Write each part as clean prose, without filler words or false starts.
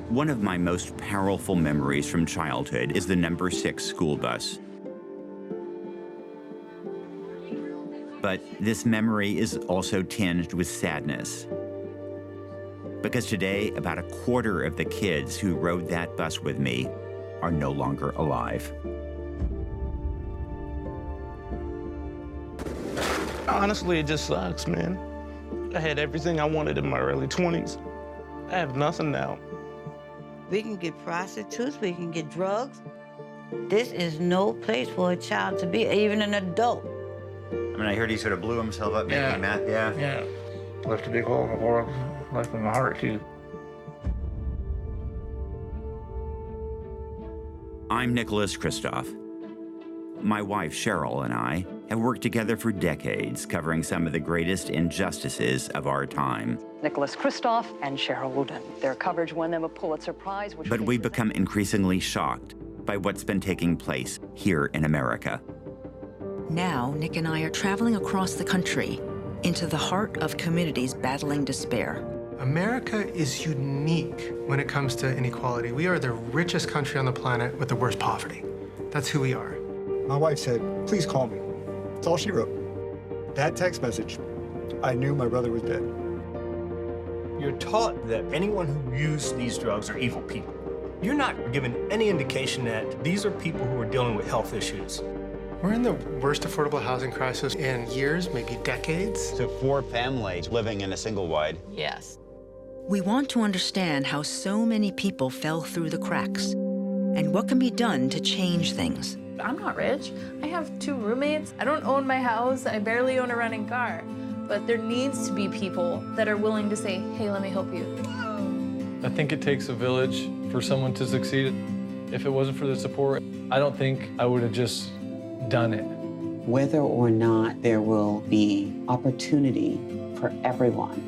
One of my most powerful memories from childhood is the number 6 school bus. But this memory is also tinged with sadness. Because today, about a quarter of the kids who rode that bus with me are no longer alive. Honestly, it just sucks, man. I had everything I wanted in my early 20s. I have nothing now. We can get prostitutes, we can get drugs. This is no place for a child to be, even an adult. I mean, I heard he sort of blew himself up making meth, Yeah. Left a big hole in the world, left in my heart, too. I'm Nicholas Kristof. My wife, Sheryl, and I have worked together for decades, covering some of the greatest injustices of our time. Nicholas Kristof and Sheryl WuDunn. Their coverage won them a Pulitzer Prize. But we've become increasingly shocked by what's been taking place here in America. Now, Nick and I are traveling across the country into the heart of communities battling despair. America is unique when it comes to inequality. We are the richest country on the planet with the worst poverty. That's who we are. My wife said, "Please call me." That's all she wrote. That text message, I knew my brother was dead. You're taught that anyone who uses these drugs are evil people. You're not given any indication that these are people who are dealing with health issues. We're in the worst affordable housing crisis in years, maybe decades. So 4 families living in a single wide. Yes. We want to understand how so many people fell through the cracks and what can be done to change things. I'm not rich. I have 2 roommates. I don't own my house. I barely own a running car. But there needs to be people that are willing to say, hey, let me help you. I think it takes a village for someone to succeed. If it wasn't for the support, I don't think I would have just done it. Whether or not there will be opportunity for everyone,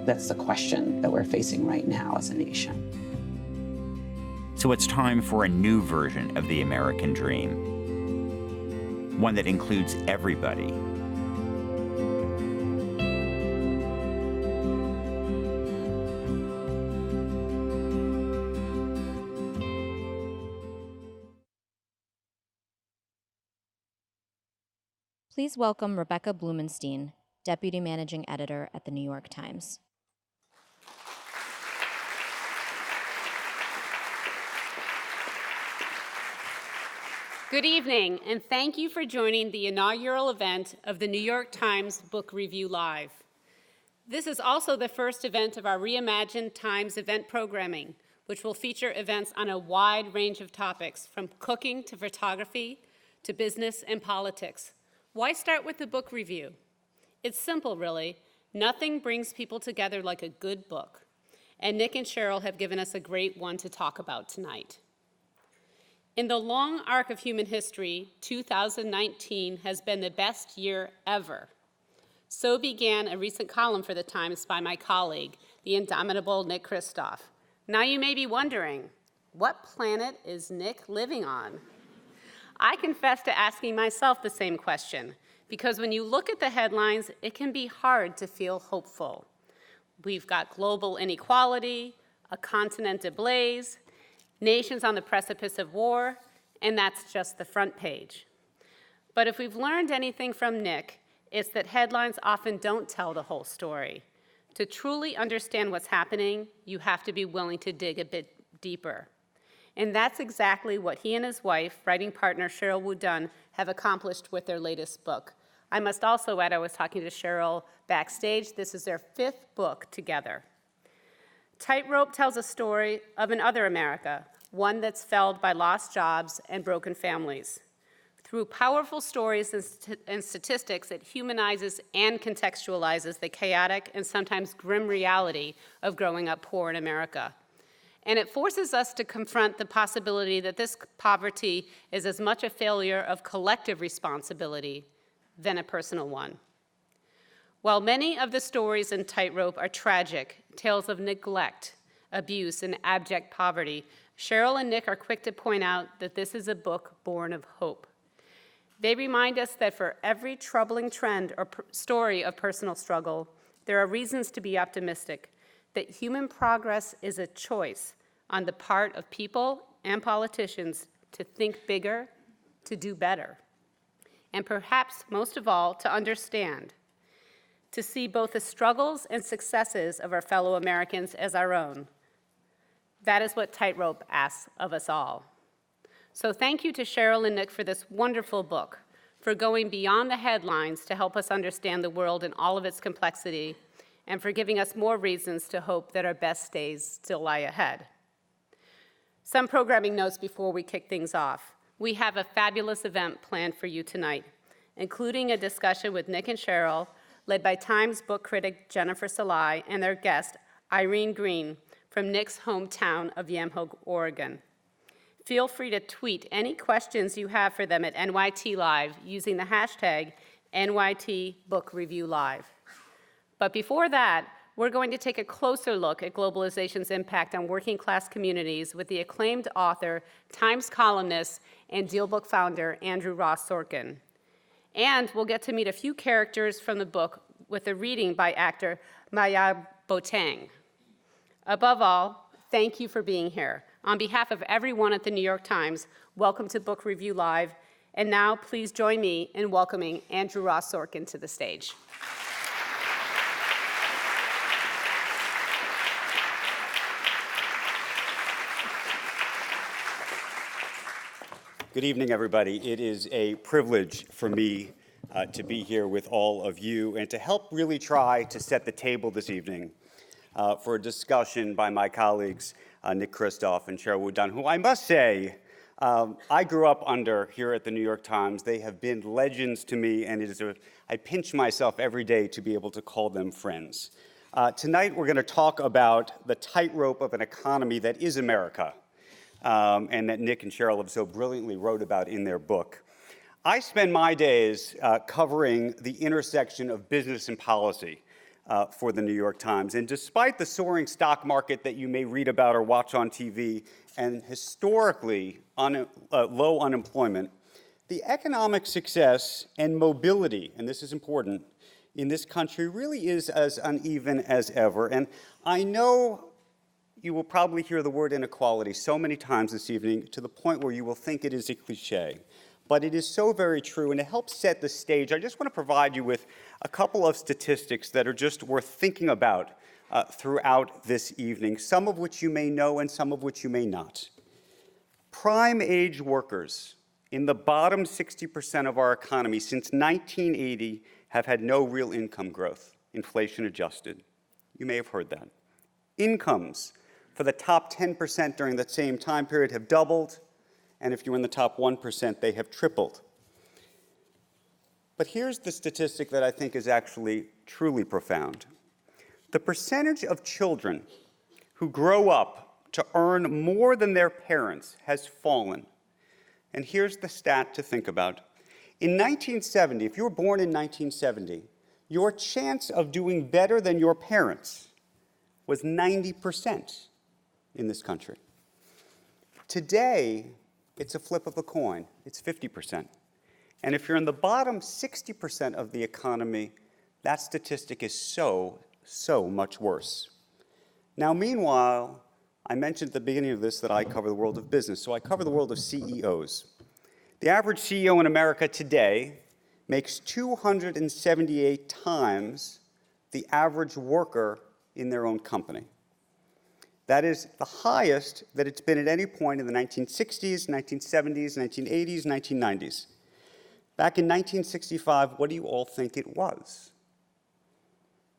that's the question that we're facing right now as a nation. So it's time for a new version of the American dream. One that includes everybody. Please welcome Rebecca Blumenstein, Deputy Managing Editor at The New York Times. Good evening, and thank you for joining the inaugural event of the New York Times Book Review Live. This is also the first event of our reimagined Times event programming, which will feature events on a wide range of topics, from cooking to photography to business and politics. Why start with the book review? It's simple, really. Nothing brings people together like a good book. And Nick and Sheryl have given us a great one to talk about tonight. In the long arc of human history, 2019 has been the best year ever. So began a recent column for the Times by my colleague, the indomitable Nick Kristof. Now you may be wondering, what planet is Nick living on? I confess to asking myself the same question, because when you look at the headlines, it can be hard to feel hopeful. We've got global inequality, a continent ablaze, nations on the precipice of war, and that's just the front page. But if we've learned anything from Nick, it's that headlines often don't tell the whole story. To truly understand what's happening, you have to be willing to dig a bit deeper. And that's exactly what he and his wife, writing partner Sheryl WuDunn, have accomplished with their latest book. I must also add, I was talking to Sheryl backstage, this is their 5th book together. Tightrope tells a story of another America, one that's felled by lost jobs and broken families. Through powerful stories and statistics, it humanizes and contextualizes the chaotic and sometimes grim reality of growing up poor in America. And it forces us to confront the possibility that this poverty is as much a failure of collective responsibility than a personal one. While many of the stories in Tightrope are tragic, tales of neglect, abuse, and abject poverty, Sheryl and Nick are quick to point out that this is a book born of hope. They remind us that for every troubling trend or story of personal struggle, there are reasons to be optimistic, that human progress is a choice, on the part of people and politicians to think bigger, to do better, and perhaps most of all, to understand, to see both the struggles and successes of our fellow Americans as our own. That is what Tightrope asks of us all. So thank you to Sheryl and Nick for this wonderful book, for going beyond the headlines to help us understand the world in all of its complexity, and for giving us more reasons to hope that our best days still lie ahead. Some programming notes before we kick things off. We have a fabulous event planned for you tonight, including a discussion with Nick and Sheryl, led by Times book critic Jennifer Szalai and their guest, Irene Green, from Nick's hometown of Yamhill, Oregon. Feel free to tweet any questions you have for them at NYT Live using the hashtag NYT Book Review Live. But before that, we're going to take a closer look at globalization's impact on working class communities with the acclaimed author, Times columnist, and DealBook founder, Andrew Ross Sorkin. And we'll get to meet a few characters from the book with a reading by actor MaYaa Boateng. Above all, thank you for being here. On behalf of everyone at the New York Times, welcome to Book Review Live. And now, please join me in welcoming Andrew Ross Sorkin to the stage. Good evening, everybody. It is a privilege for me to be here with all of you and to help really try to set the table this evening for a discussion by my colleagues, Nick Kristof and Sheryl WuDunn, who I must say, I grew up under here at the New York Times. They have been legends to me, and I pinch myself every day to be able to call them friends. Tonight, we're going to talk about the tightrope of an economy that is America, and that Nick and Sheryl have so brilliantly wrote about in their book. I spend my days covering the intersection of business and policy for the New York Times. And despite the soaring stock market that you may read about or watch on TV and historically low unemployment, the economic success and mobility, and this is important, in this country really is as uneven as ever. And I know you will probably hear the word inequality so many times this evening to the point where you will think it is a cliche. But it is so very true, and to help set the stage, I just want to provide you with a couple of statistics that are just worth thinking about throughout this evening, some of which you may know and some of which you may not. Prime age workers in the bottom 60% of our economy since 1980 have had no real income growth, inflation adjusted. You may have heard that. Incomes for the top 10% during that same time period have doubled, and if you're in the top 1%, they have tripled. But here's the statistic that I think is actually truly profound. The percentage of children who grow up to earn more than their parents has fallen. And here's the stat to think about. In 1970, if you were born in 1970, your chance of doing better than your parents was 90% in this country. Today, it's a flip of a coin. It's 50%. And if you're in the bottom 60% of the economy, that statistic is so much worse. Now, meanwhile, I mentioned at the beginning of this that I cover the world of business, so I cover the world of CEOs. The average CEO in America today makes 278 times the average worker in their own company. That is the highest that it's been at any point in the 1960s, 1970s, 1980s, 1990s. Back in 1965, what do you all think it was?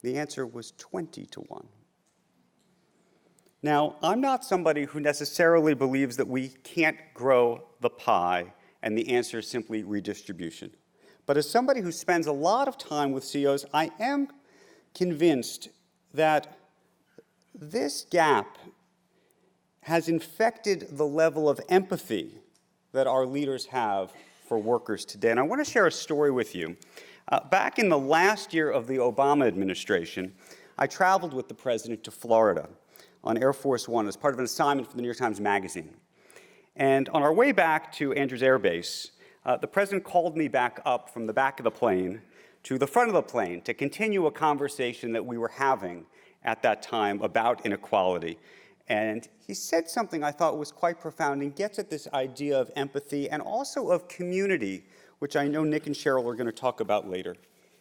The answer was 20 to 1. Now, I'm not somebody who necessarily believes that we can't grow the pie and the answer is simply redistribution. But as somebody who spends a lot of time with CEOs, I am convinced that this gap has infected the level of empathy that our leaders have for workers today. And I want to share a story with you. Back in the last year of the Obama administration, I traveled with the president to Florida on Air Force One as part of an assignment for the New York Times Magazine. And on our way back to Andrews Air Base, the president called me back up from the back of the plane to the front of the plane to continue a conversation that we were having at that time about inequality. And he said something I thought was quite profound and gets at this idea of empathy and also of community, which I know Nick and Sheryl are going to talk about later.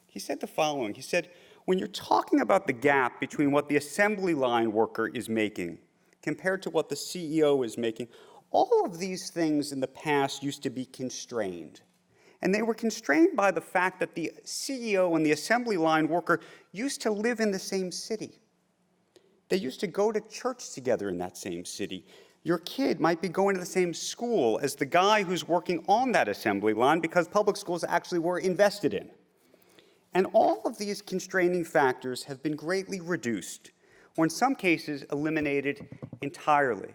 He said the following. He said, when you're talking about the gap between what the assembly line worker is making compared to what the CEO is making, all of these things in the past used to be constrained. And they were constrained by the fact that the CEO and the assembly line worker used to live in the same city. They used to go to church together in that same city. Your kid might be going to the same school as the guy who's working on that assembly line because public schools actually were invested in. And all of these constraining factors have been greatly reduced, or in some cases eliminated entirely.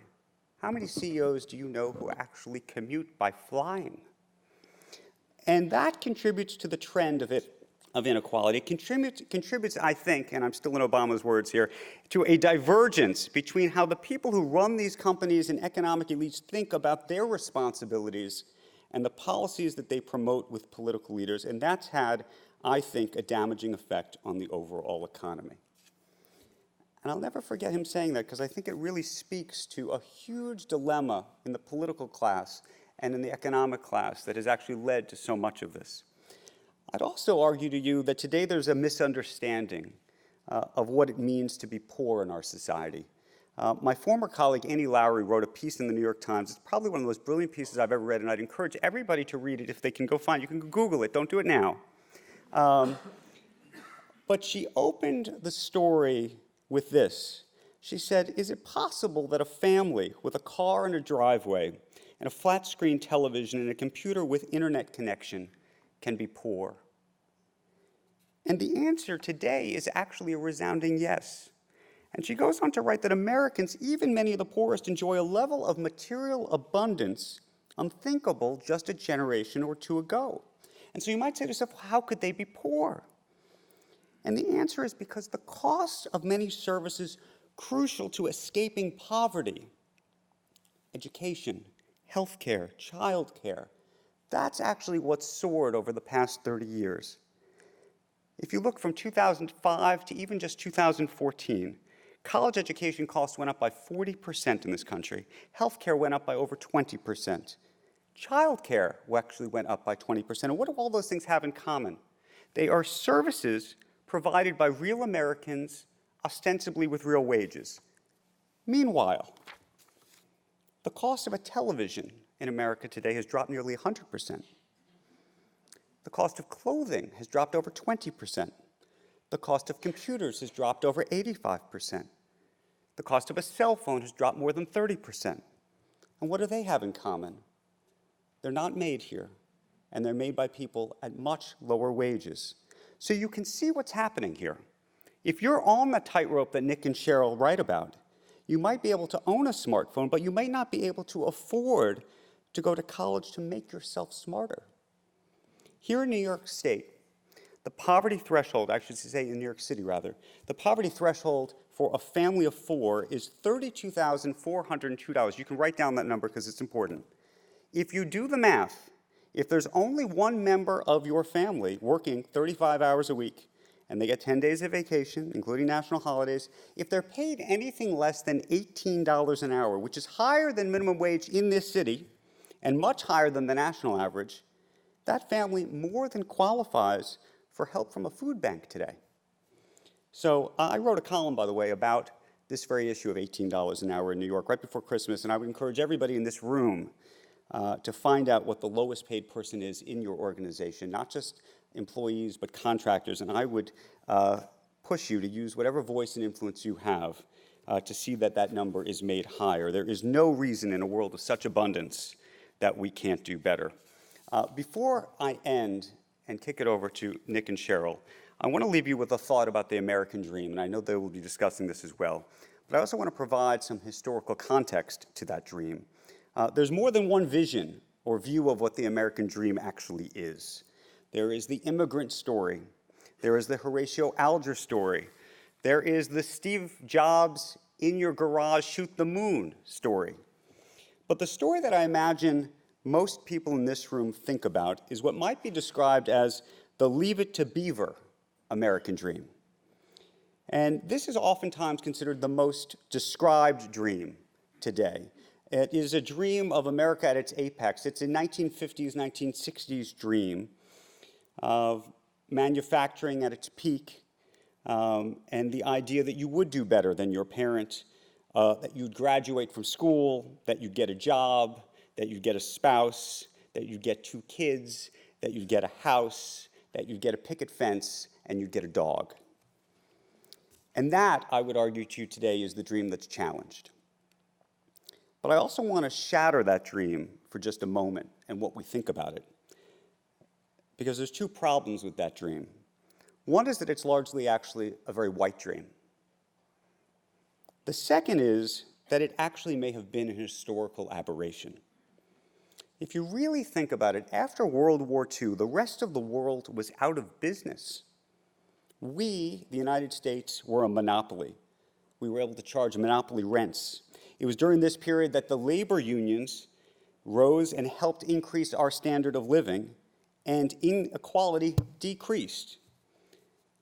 How many CEOs do you know who actually commute by flying? And that contributes to the trend of inequality. It contributes, I think, and I'm still in Obama's words here, to a divergence between how the people who run these companies and economic elites think about their responsibilities and the policies that they promote with political leaders. And that's had, I think, a damaging effect on the overall economy. And I'll never forget him saying that because I think it really speaks to a huge dilemma in the political class and in the economic class that has actually led to so much of this. I'd also argue to you that today there's a misunderstanding of what it means to be poor in our society. My former colleague, Annie Lowry, wrote a piece in the New York Times. It's probably one of the most brilliant pieces I've ever read, and I'd encourage everybody to read it if they can go find it. You can Google it. Don't do it now. But she opened the story with this. She said, is it possible that a family with a car and a driveway and a flat-screen television and a computer with internet connection can be poor? And the answer today is actually a resounding yes. And she goes on to write that Americans, even many of the poorest, enjoy a level of material abundance unthinkable just a generation or two ago. And so you might say to yourself, how could they be poor? And the answer is because the cost of many services crucial to escaping poverty, education, healthcare, childcare, that's actually what's soared over the past 30 years. If you look from 2005 to even just 2014, college education costs went up by 40% in this country. Healthcare went up by over 20%. Childcare actually went up by 20%. And what do all those things have in common? They are services provided by real Americans, ostensibly with real wages. Meanwhile, the cost of a television in America today has dropped nearly 100%. The cost of clothing has dropped over 20%. The cost of computers has dropped over 85%. The cost of a cell phone has dropped more than 30%. And what do they have in common? They're not made here, and they're made by people at much lower wages. So you can see what's happening here. If you're on the tightrope that Nick and Sheryl write about, you might be able to own a smartphone, but you may not be able to afford to go to college to make yourself smarter. Here in New York State, the poverty threshold, I should say in New York City rather, the poverty threshold for a family of four is $32,402. You can write down that number because it's important. If you do the math, if there's only one member of your family working 35 hours a week, and they get 10 days of vacation, including national holidays, if they're paid anything less than $18 an hour, which is higher than minimum wage in this city, and much higher than the national average, that family more than qualifies for help from a food bank today. So I wrote a column, by the way, about this very issue of $18 an hour in New York right before Christmas, and I would encourage everybody in this room to find out what the lowest paid person is in your organization, not just employees, but contractors. And I would push you to use whatever voice and influence you have to see that that number is made higher. There is no reason in a world of such abundance that we can't do better. Before I end and kick it over to Nick and Sheryl, I want to leave you with a thought about the American dream, and I know they will be discussing this as well. But I also want to provide some historical context to that dream. There's more than one vision or view of what the American dream actually is. There is the immigrant story. There is the Horatio Alger story. There is the Steve Jobs in your garage shoot the moon story. But the story that I imagine most people in this room think about is what might be described as the Leave It to Beaver American dream. And this is oftentimes considered the most described dream today. It is a dream of America at its apex. It's a 1950s, 1960s dream of manufacturing at its peak, and the idea that you would do better than your parent, that you'd graduate from school, that you'd get a job, that you'd get a spouse, that you'd get 2 kids, that you'd get a house, that you'd get a picket fence, and you'd get a dog. And that, I would argue to you today, is the dream that's challenged. But I also want to shatter that dream for just a moment and what we think about it. Because there's 2 problems with that dream. One is that it's largely actually a very white dream. The second is that it actually may have been an historical aberration. If you really think about it, after World War II, the rest of the world was out of business. We, the United States, were a monopoly. We were able to charge monopoly rents. It was during this period that the labor unions rose and helped increase our standard of living, and inequality decreased.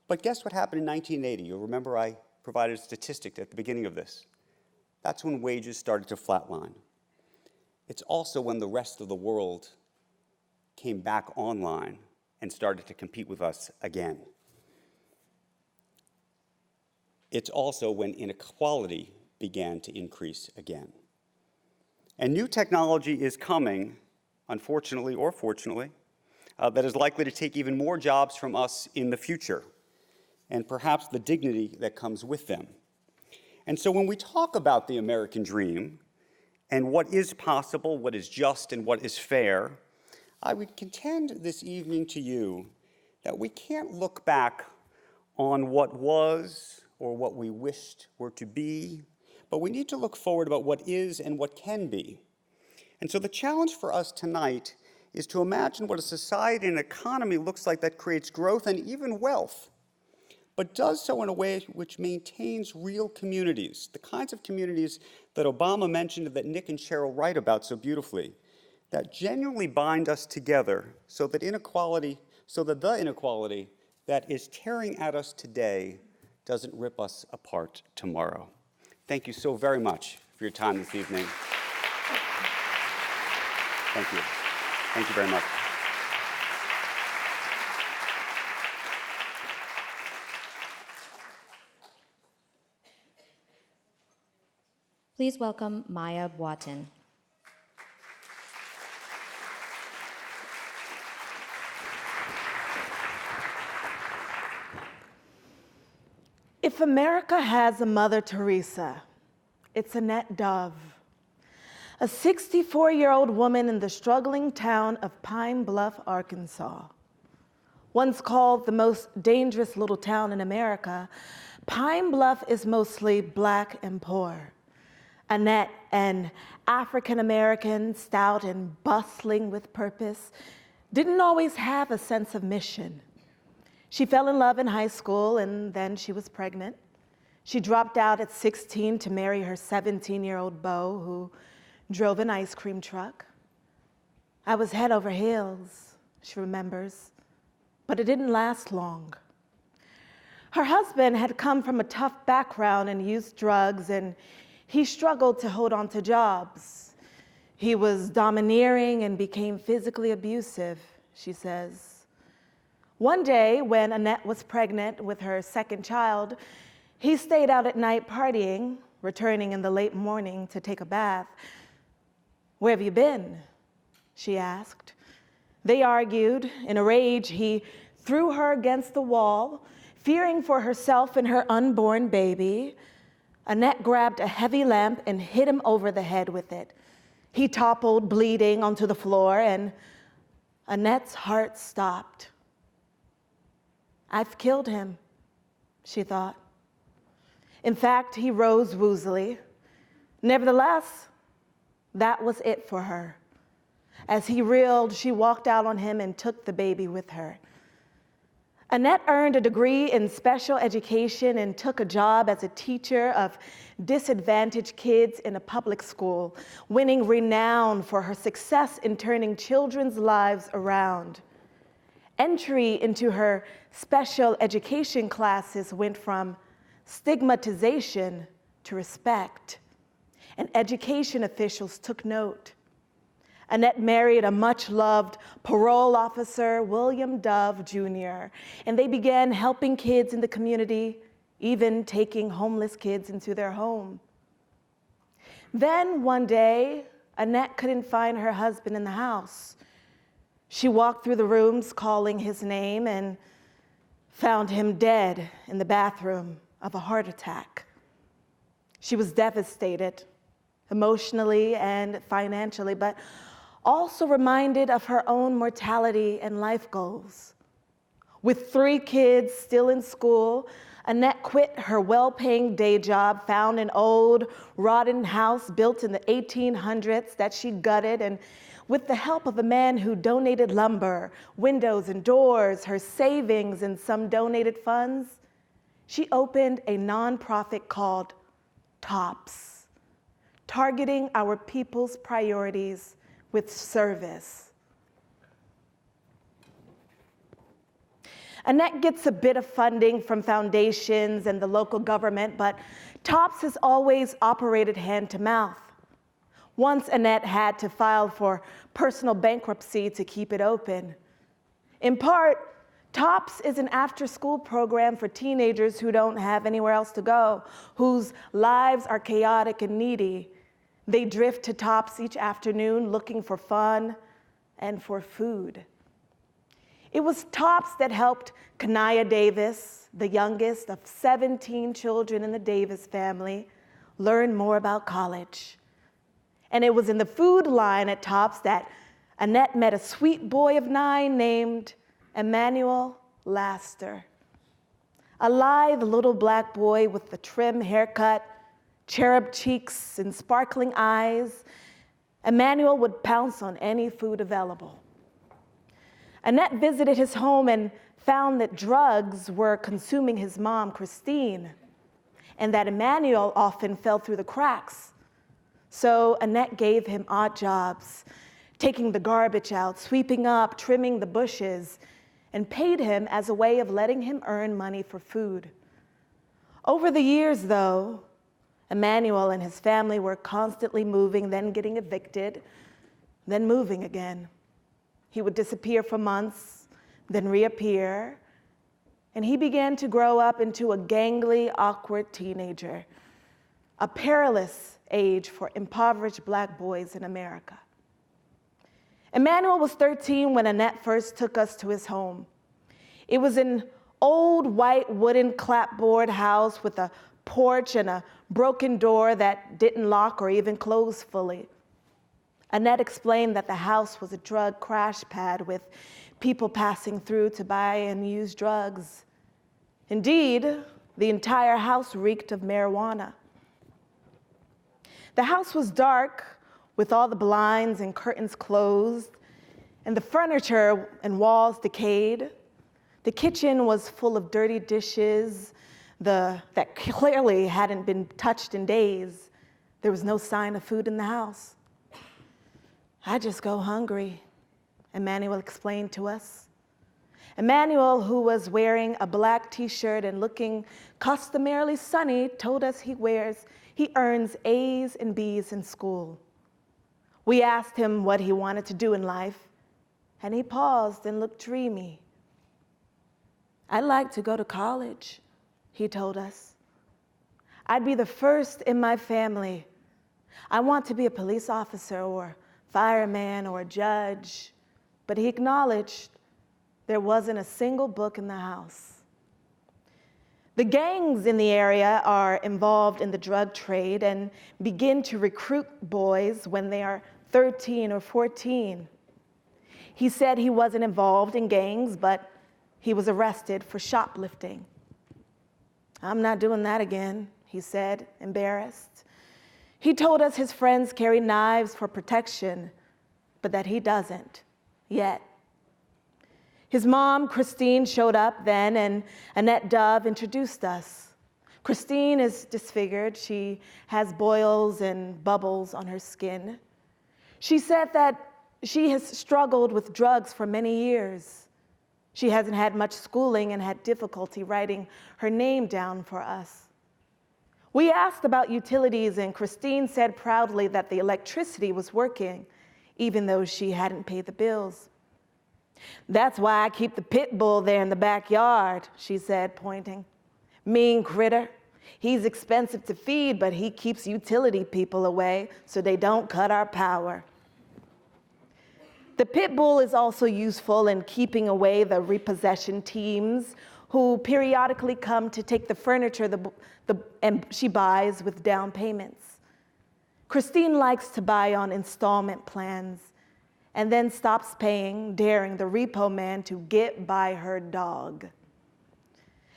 But guess what happened in 1980? You'll remember I provided a statistic at the beginning of this. That's when wages started to flatline. It's also when the rest of the world came back online and started to compete with us again. It's also when inequality began to increase again. And new technology is coming, unfortunately or fortunately, that is likely to take even more jobs from us in the future, and perhaps the dignity that comes with them. And so when we talk about the American dream and what is possible, what is just, and what is fair, I would contend this evening to you that we can't look back on what was or what we wished were to be, but we need to look forward about what is and what can be. And so the challenge for us tonight is to imagine what a society and economy looks like that creates growth and even wealth, but does so in a way which maintains real communities, the kinds of communities that Obama mentioned and that Nick and Sheryl write about so beautifully, that genuinely bind us together so that the inequality that is tearing at us today doesn't rip us apart tomorrow. Thank you so very much for your time this evening. Thank you. Thank you very much. Please welcome MaYaa Boateng. If America has a Mother Teresa, it's Annette Dove, a 64-year-old woman in the struggling town of Pine Bluff, Arkansas. Once called the most dangerous little town in America, Pine Bluff is mostly Black and poor. Annette, an African-American, stout and bustling with purpose, didn't always have a sense of mission. She fell in love in high school, and then she was pregnant. She dropped out at 16 to marry her 17-year-old beau, who drove an ice cream truck. I was head over heels, she remembers, but it didn't last long. Her husband had come from a tough background and used drugs, and he struggled to hold on to jobs. He was domineering and became physically abusive, she says. One day, when Annette was pregnant with her second child, he stayed out at night partying, returning in the late morning to take a bath. "Where have you been?" she asked. They argued. In a rage, he threw her against the wall, fearing for herself and her unborn baby. Annette grabbed a heavy lamp and hit him over the head with it. He toppled, bleeding, onto the floor, and Annette's heart stopped. "I've killed him," she thought. In fact, he rose woozily. Nevertheless, that was it for her. As he reeled, she walked out on him and took the baby with her. Annette earned a degree in special education and took a job as a teacher of disadvantaged kids in a public school, winning renown for her success in turning children's lives around. Entry into her special education classes went from stigmatization to respect, and education officials took note. Annette married a much-loved parole officer, William Dove Jr., and they began helping kids in the community, even taking homeless kids into their home. Then one day, Annette couldn't find her husband in the house. She walked through the rooms calling his name and found him dead in the bathroom of a heart attack. She was devastated, emotionally and financially, but also reminded of her own mortality and life goals. With 3 kids still in school, Annette quit her well-paying day job, found an old, rotten house built in the 1800s that she gutted, and with the help of a man who donated lumber, windows and doors, her savings, and some donated funds, she opened a nonprofit called TOPS, targeting our people's priorities with service. Annette gets a bit of funding from foundations and the local government, but TOPS has always operated hand to mouth. Once Annette had to file for personal bankruptcy to keep it open. In part, TOPS is an after-school program for teenagers who don't have anywhere else to go, whose lives are chaotic and needy. They drift to TOPS each afternoon looking for fun and for food. It was TOPS that helped Kanaya Davis, the youngest of 17 children in the Davis family, learn more about college. And it was in the food line at TOPS that Annette met a sweet boy of 9 named Emmanuel Laster. A lithe little black boy with a trim haircut, cherub cheeks, and sparkling eyes, Emmanuel would pounce on any food available. Annette visited his home and found that drugs were consuming his mom, Christine, and that Emmanuel often fell through the cracks. So Annette gave him odd jobs, taking the garbage out, sweeping up, trimming the bushes, and paid him as a way of letting him earn money for food. Over the years, though, Emmanuel and his family were constantly moving, then getting evicted, then moving again. He would disappear for months, then reappear, and he began to grow up into a gangly, awkward teenager, a perilous age for impoverished black boys in America. Emmanuel was 13 when Annette first took us to his home. It was an old white wooden clapboard house with a porch and a broken door that didn't lock or even close fully. Annette explained that the house was a drug crash pad with people passing through to buy and use drugs. Indeed, the entire house reeked of marijuana. The house was dark, with all the blinds and curtains closed, and the furniture and walls decayed. The kitchen was full of dirty dishes that clearly hadn't been touched in days. There was no sign of food in the house. I just go hungry, Emmanuel explained to us. Emmanuel, who was wearing a black t-shirt and looking customarily sunny, told us he earns A's and B's in school. We asked him what he wanted to do in life, and he paused and looked dreamy. I'd like to go to college, he told us. I'd be the first in my family. I want to be a police officer or fireman or a judge, but he acknowledged there wasn't a single book in the house. The gangs in the area are involved in the drug trade and begin to recruit boys when they are 13 or 14. He said he wasn't involved in gangs, but he was arrested for shoplifting. I'm not doing that again, he said, embarrassed. He told us his friends carry knives for protection, but that he doesn't, yet. His mom, Christine, showed up then, and Annette Dove introduced us. Christine is disfigured. She has boils and bubbles on her skin. She said that she has struggled with drugs for many years. She hasn't had much schooling and had difficulty writing her name down for us. We asked about utilities, and Christine said proudly that the electricity was working, even though she hadn't paid the bills. "That's why I keep the pit bull there in the backyard," she said, pointing. "Mean critter. He's expensive to feed, but he keeps utility people away so they don't cut our power." The pit bull is also useful in keeping away the repossession teams who periodically come to take the furniture and she buys with down payments. Christine likes to buy on installment plans and then stops paying, daring the repo man to get by her dog.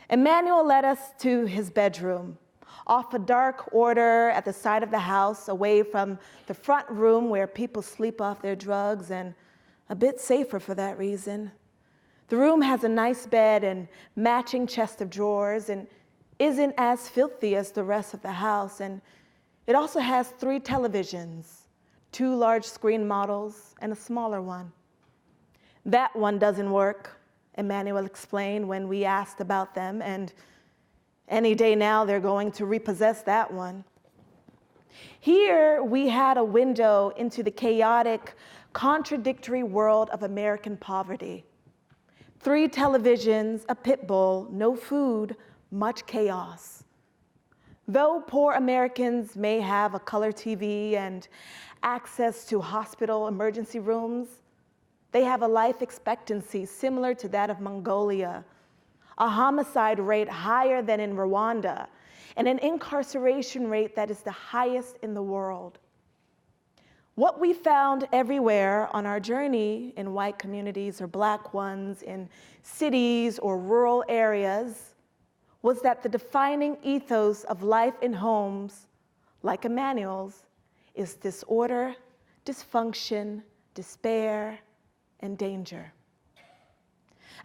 Emmanuel led us to his bedroom, off a dark order at the side of the house, away from the front room where people sleep off their drugs, and a bit safer for that reason. The room has a nice bed and matching chest of drawers and isn't as filthy as the rest of the house, and it also has 3 televisions, 2 large screen models and a smaller one. "That one doesn't work," Emmanuel explained when we asked about them, and any day now they're going to repossess that one. Here we had a window into the chaotic, contradictory world of American poverty. 3 televisions, a pit bull, no food, much chaos. Though poor Americans may have a color TV and access to hospital emergency rooms, they have a life expectancy similar to that of Mongolia, a homicide rate higher than in Rwanda, and an incarceration rate that is the highest in the world. What we found everywhere on our journey, in white communities or Black ones, in cities or rural areas, was that the defining ethos of life in homes, like Emmanuel's, is disorder, dysfunction, despair, and danger.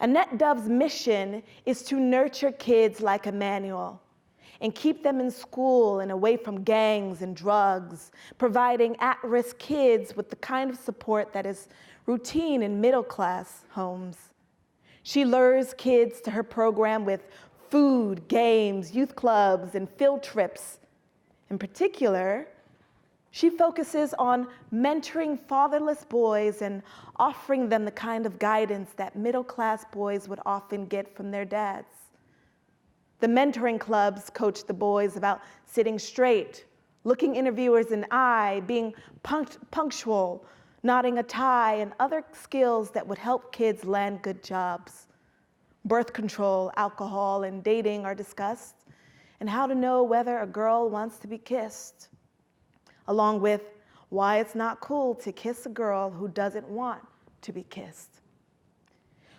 Annette Dove's mission is to nurture kids like Emmanuel and keep them in school and away from gangs and drugs, providing at-risk kids with the kind of support that is routine in middle-class homes. She lures kids to her program with food, games, youth clubs, and field trips. In particular, she focuses on mentoring fatherless boys and offering them the kind of guidance that middle-class boys would often get from their dads. The mentoring clubs coach the boys about sitting straight, looking interviewers in the eye, being punctual, knotting a tie, and other skills that would help kids land good jobs. Birth control, alcohol, and dating are discussed, and how to know whether a girl wants to be kissed, along with why it's not cool to kiss a girl who doesn't want to be kissed.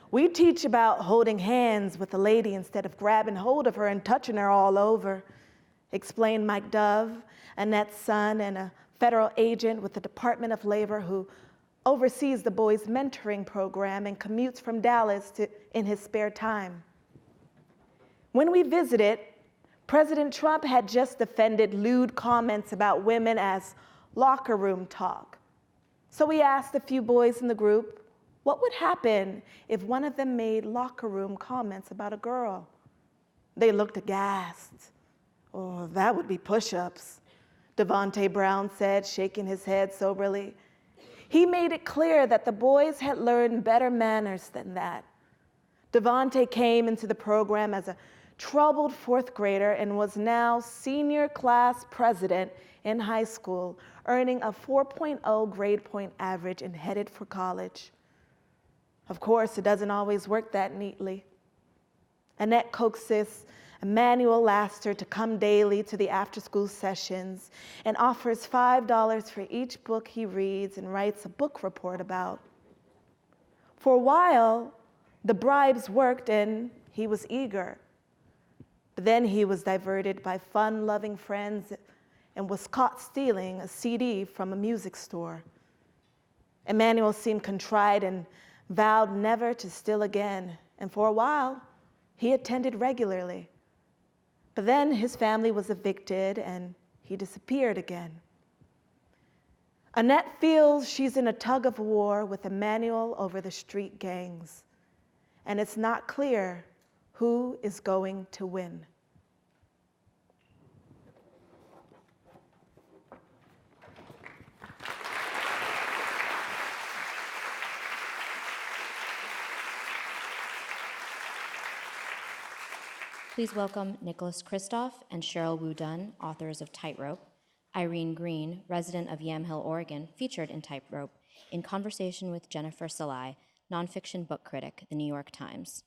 We teach about holding hands with a lady instead of grabbing hold of her and touching her all over, explained Mike Dove, Annette's son, and a federal agent with the Department of Labor who oversees the boys' mentoring program and commutes from Dallas in his spare time. When we visited, President Trump had just defended lewd comments about women as locker room talk. So we asked a few boys in the group, what would happen if one of them made locker room comments about a girl? They looked aghast. "Oh, that would be push-ups," Devontae Brown said, shaking his head soberly. He made it clear that the boys had learned better manners than that. Devontae came into the program as a troubled 4th grader and was now senior class president in high school, earning a 4.0 grade point average and headed for college. Of course, it doesn't always work that neatly. Annette coaxes Emmanuel Laster to come daily to the after-school sessions and offers $5 for each book he reads and writes a book report about. For a while, the bribes worked and he was eager. But then he was diverted by fun-loving friends and was caught stealing a CD from a music store. Emmanuel seemed contrite and vowed never to steal again, and for a while, he attended regularly. But then his family was evicted and he disappeared again. Annette feels she's in a tug of war with Emmanuel over the street gangs, and it's not clear who is going to win. Please welcome Nicholas Kristof and Sheryl WuDunn, authors of Tightrope, Irene Green, resident of Yamhill, Oregon, featured in Tightrope, in conversation with Jennifer Szalai, nonfiction book critic, The New York Times.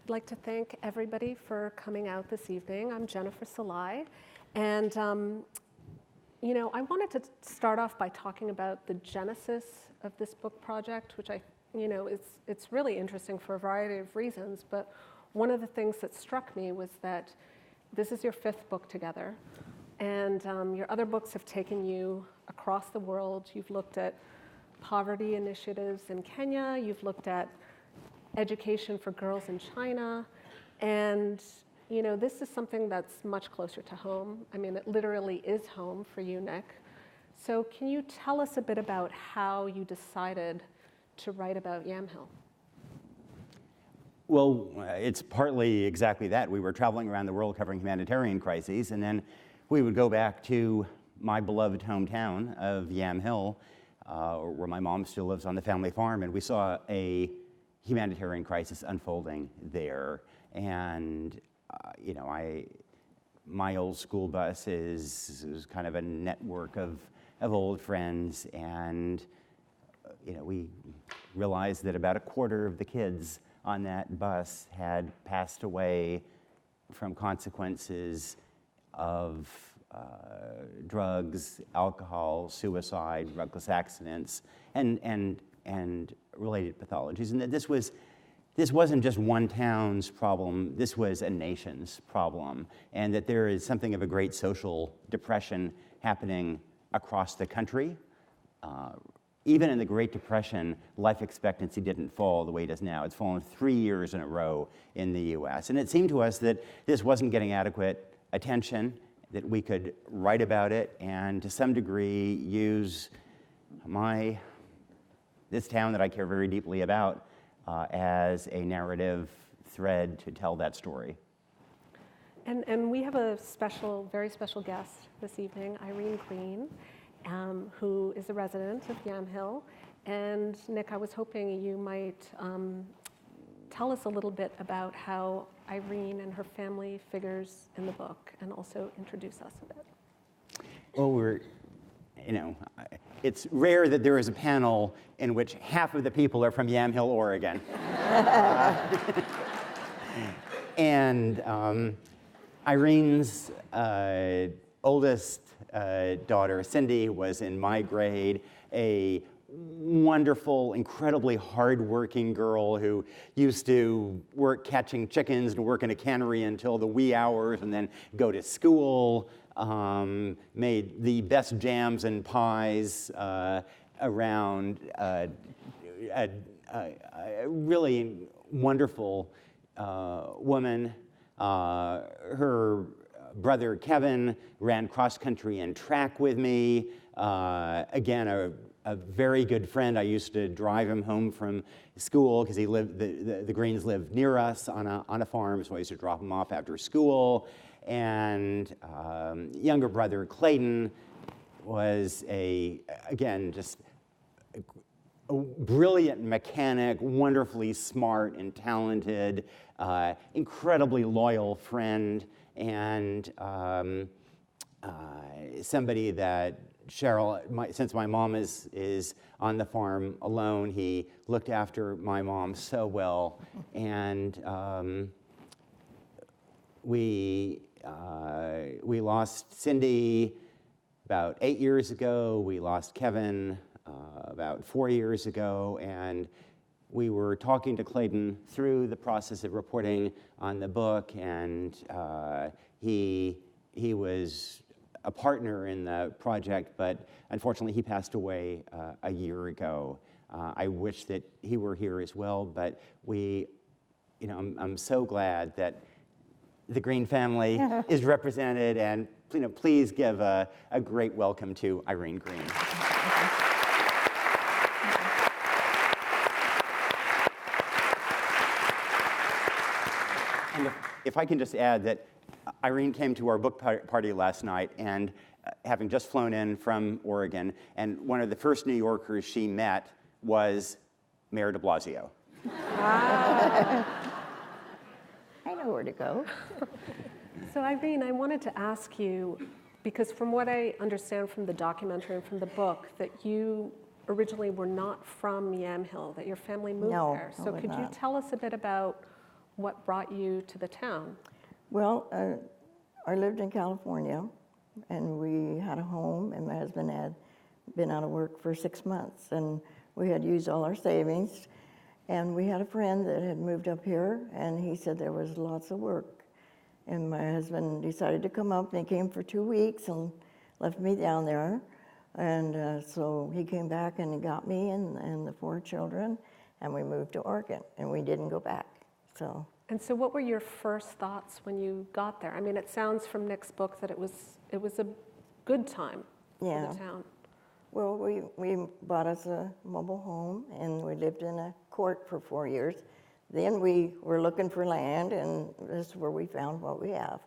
I'd like to thank everybody for coming out this evening. I'm Jennifer Szalai, and you know, I wanted to start off by talking about the genesis of this book project, which it's really interesting for a variety of reasons, but one of the things that struck me was that this is your 5th book together, and your other books have taken you across the world. You've looked at poverty initiatives in Kenya, you've looked at education for girls in China, and you know, this is something that's much closer to home. I mean, it literally is home for you, Nick. So can you tell us a bit about how you decided to write about Yamhill? Well, it's partly exactly that. We were traveling around the world covering humanitarian crises, and then we would go back to my beloved hometown of Yamhill, where my mom still lives on the family farm, and we saw a humanitarian crisis unfolding there. And you know, my old school bus is kind of a network of old friends, and you know, we realized that about a quarter of the kids on that bus had passed away from consequences of drugs, alcohol, suicide, reckless accidents, and related pathologies, and that this wasn't just one town's problem, this was a nation's problem, and that there is something of a great social depression happening across the country. Even in the Great Depression, life expectancy didn't fall the way it does now. It's fallen 3 years in a row in the US. And it seemed to us that this wasn't getting adequate attention, that we could write about it and to some degree use this town that I care very deeply about as a narrative thread to tell that story. And we have a very special guest this evening, Irene Green, who is a resident of Yamhill. And Nick, I was hoping you might tell us a little bit about how Irene and her family figures in the book, and also introduce us a bit. Well, it's rare that there is a panel in which half of the people are from Yamhill, Oregon. And Irene's oldest daughter, Cindy, was in my grade, a wonderful, incredibly hardworking girl who used to work catching chickens and work in a cannery until the wee hours and then go to school. Made the best jams and pies around, a really wonderful woman. Her brother Kevin ran cross country and track with me. Again, a very good friend. I used to drive him home from school because he lived, the Greens lived near us on a farm, so I used to drop him off after school. And younger brother Clayton was just a brilliant mechanic, wonderfully smart and talented, incredibly loyal friend, and somebody that Sheryl, since my mom is on the farm alone, he looked after my mom so well, and we lost Cindy about 8 years ago. We lost Kevin about 4 years ago, and we were talking to Clayton through the process of reporting on the book, and he was a partner in the project, but unfortunately he passed away a year ago. I wish that he were here as well, but I'm so glad that the Green family is represented, and please give a great welcome to Irene Green. And if I can just add that Irene came to our book party last night, and having just flown in from Oregon, and one of the first New Yorkers she met was Mayor de Blasio. I know where to go. So Irene, I wanted to ask you, because from what I understand from the documentary and from the book, that you originally were not from Yamhill, that your family moved there. So could you tell us a bit about what brought you to the town? Well, I lived in California, and we had a home, and my husband had been out of work for 6 months, and we had used all our savings, and we had a friend that had moved up here, and he said there was lots of work, and my husband decided to come up, and he came for 2 weeks and left me down there, and so he came back and he got me and the 4 children, and we moved to Oregon, and we didn't go back, so. And so what were your first thoughts when you got there? I mean, it sounds from Nick's book that it was a good time for the town. Well, we bought us a mobile home, and we lived in a court for 4 years. Then we were looking for land, and this is where we found what we have.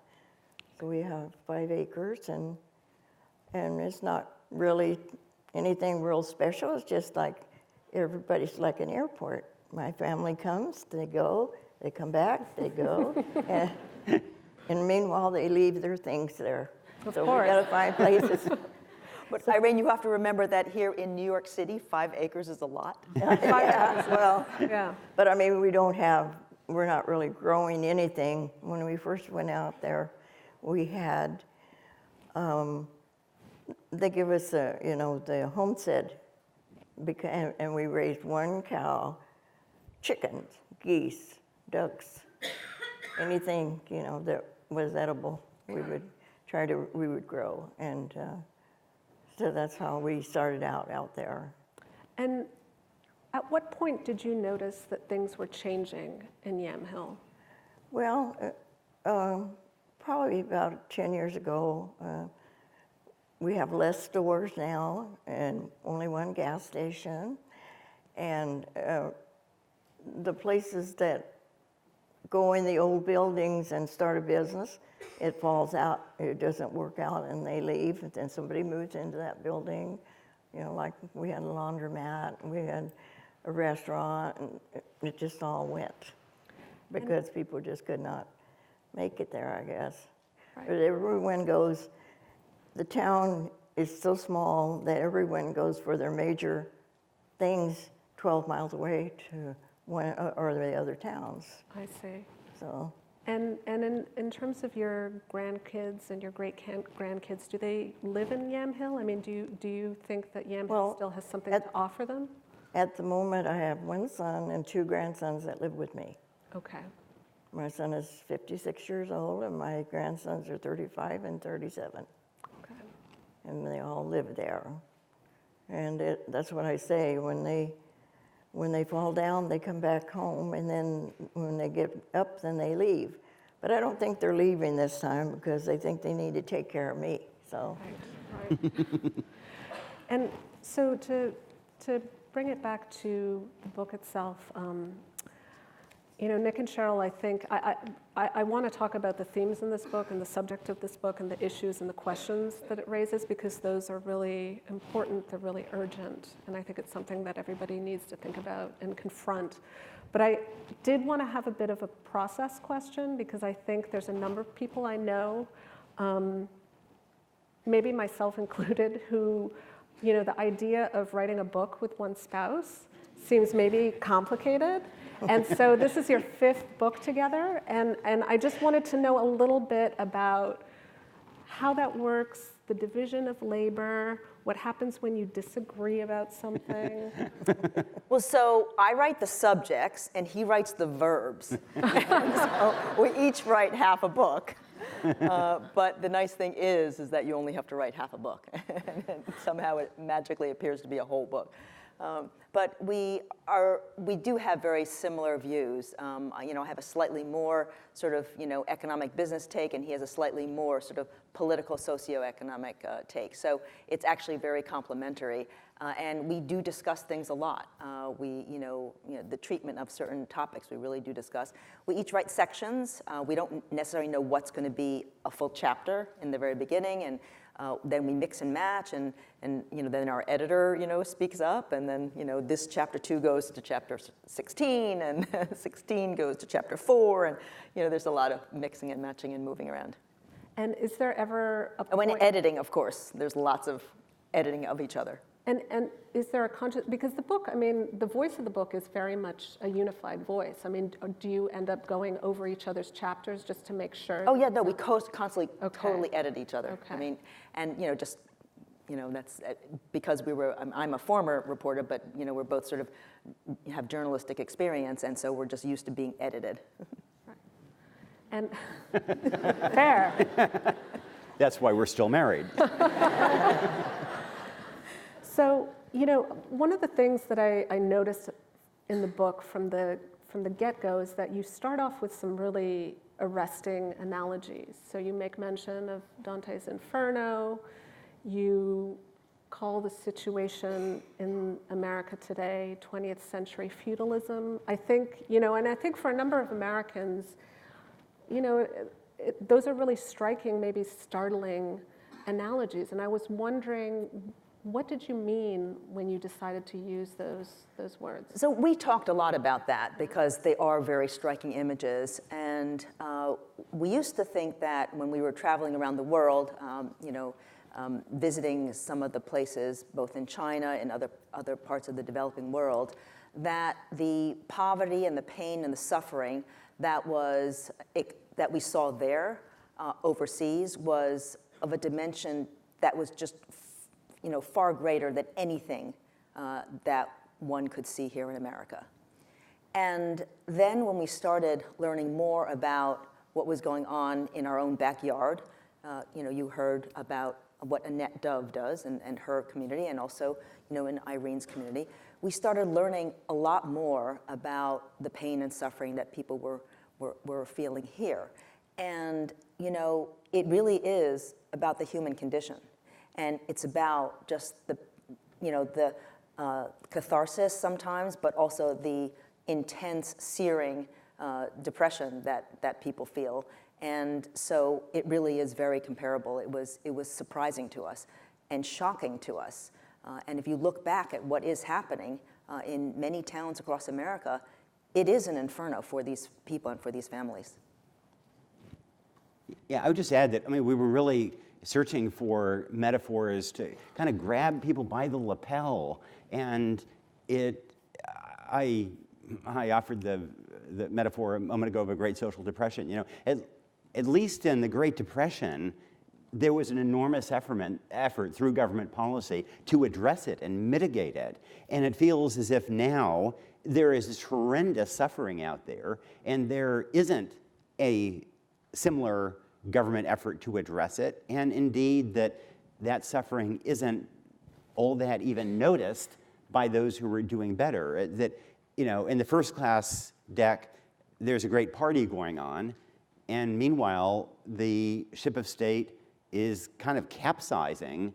So we have 5 acres, and it's not really anything real special. It's just like everybody's like an airport. My family comes, they go, they come back, they go, and meanwhile they leave their things there. So we gotta find places. But Irene, you have to remember that here in New York City, 5 acres is a lot. Well, but I mean, we're not really growing anything. When we first went out there, we had, they give us the homestead, and we raised 1 cow, chickens, geese, ducks, anything, that was edible, we would grow. And so that's how we started out there. And at what point did you notice that things were changing in Yamhill? Well, probably about 10 years ago. We have less stores now and only 1 gas station. And the places that go in the old buildings and start a business, it falls out, it doesn't work out, and they leave, and then somebody moves into that building. Like we had a laundromat, and we had a restaurant, and it just all went because people just could not make it there, I guess. Right. But everyone goes, the town is so small that everyone goes for their major things 12 miles away to one or the other towns. I see. So. And in terms of your grandkids and your great-grandkids, do they live in Yamhill? I mean, do you think that Yamhill still has something to offer them? At the moment, I have 1 son and 2 grandsons that live with me. Okay. My son is 56 years old, and my grandsons are 35 and 37. Okay. And they all live there. And that's what I say, when they fall down, they come back home, and then when they get up, then they leave. But I don't think they're leaving this time because they think they need to take care of me, so. Right. And so to bring it back to the book itself, Nick and Sheryl, I think, I want to talk about the themes in this book and the subject of this book and the issues and the questions that it raises, because those are really important, they're really urgent, and I think it's something that everybody needs to think about and confront. But I did want to have a bit of a process question, because I think there's a number of people I know, maybe myself included, who, the idea of writing a book with one spouse seems maybe complicated. And so this is your 5th book together, and I just wanted to know a little bit about how that works, the division of labor, what happens when you disagree about something. Well, so I write the subjects, and he writes the verbs. So we each write half a book. But the nice thing is that you only have to write half a book. And somehow it magically appears to be a whole book. But we do have very similar views. I have a slightly more sort of, economic business take, and he has a slightly more sort of political, socioeconomic take. So it's actually very complementary. And we do discuss things a lot. The treatment of certain topics we really do discuss. We each write sections. We don't necessarily know what's going to be a full chapter in the very beginning, and then we mix and match, and then our editor, speaks up, and then, this chapter 2 goes to chapter 16, and 16 goes to chapter 4, and, there's a lot of mixing and matching and moving around. And is there ever a point... When editing, of course, there's lots of editing of each other. And is there a conscious, because the book, the voice of the book is very much a unified voice. Do you end up going over each other's chapters just to make sure? Oh yeah, no, we constantly totally edit each other. Okay. That's because I'm a former reporter, but we're both sort of have journalistic experience, and so we're just used to being edited. Right. And fair. That's why we're still married. So, one of the things that I noticed in the book from the get-go is that you start off with some really arresting analogies. So you make mention of Dante's Inferno. You call the situation in America today 20th century feudalism. I think, and I think for a number of Americans, those are really striking, maybe startling analogies. And I was wondering, what did you mean when you decided to use those words? So we talked a lot about that because they are very striking images. And we used to think that when we were traveling around the world, visiting some of the places, both in China and other parts of the developing world, that the poverty and the pain and the suffering that we saw there overseas was of a dimension that was just far greater than anything that one could see here in America. And then when we started learning more about what was going on in our own backyard, you heard about what Annette Dove does and her community, and also in Irene's community, we started learning a lot more about the pain and suffering that people were feeling here. And it really is about the human condition. And it's about just the catharsis sometimes, but also the intense, searing depression that people feel. And so it really is very comparable. It was surprising to us and shocking to us. And if you look back at what is happening in many towns across America, it is an inferno for these people and for these families. Yeah, I would just add that, we were really searching for metaphors to kind of grab people by the lapel. And I offered the metaphor a moment ago of a great social depression. At least in the Great Depression, there was an enormous effort through government policy to address it and mitigate it. And it feels as if now there is this horrendous suffering out there, and there isn't a similar government effort to address it, and indeed that suffering isn't all that even noticed by those who are doing better. That, in the first class deck, there's a great party going on, and meanwhile, the ship of state is kind of capsizing,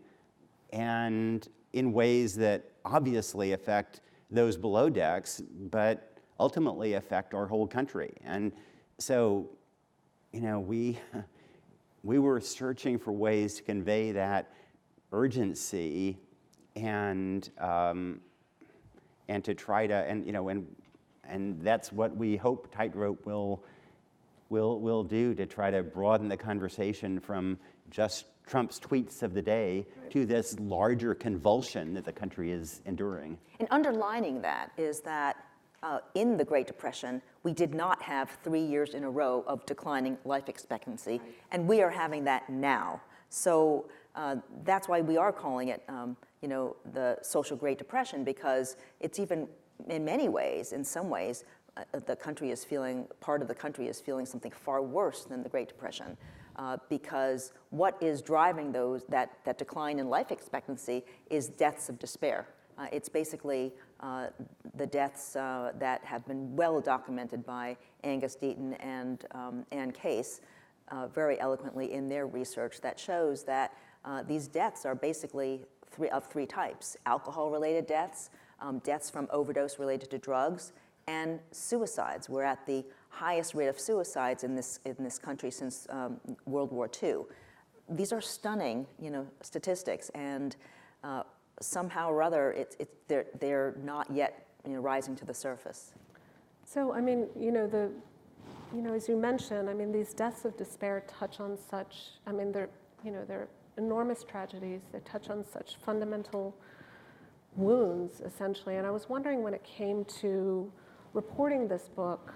and in ways that obviously affect those below decks, but ultimately affect our whole country. And so, we were searching for ways to convey that urgency and to try to, and that's what we hope Tightrope will do, to try to broaden the conversation from just Trump's tweets of the day to this larger convulsion that the country is enduring. And underlining that is that in the Great Depression, we did not have 3 years in a row of declining life expectancy, and we are having that now. So that's why we are calling it, the social Great Depression, because it's even, in many ways, in some ways, part of the country is feeling something far worse than the Great Depression, because what is driving that decline in life expectancy is deaths of despair. It's basically the deaths that have been well documented by Angus Deaton and Ann Case very eloquently in their research that shows that these deaths are basically three types: alcohol-related deaths, deaths from overdose related to drugs, and suicides. We're at the highest rate of suicides in this country since World War II. These are stunning, statistics, and somehow or other, they're not yet, rising to the surface. So, I mean, as you mentioned, I mean, these deaths of despair touch on such, I mean, they're enormous tragedies. They touch on such fundamental wounds, essentially. And I was wondering, when it came to reporting this book,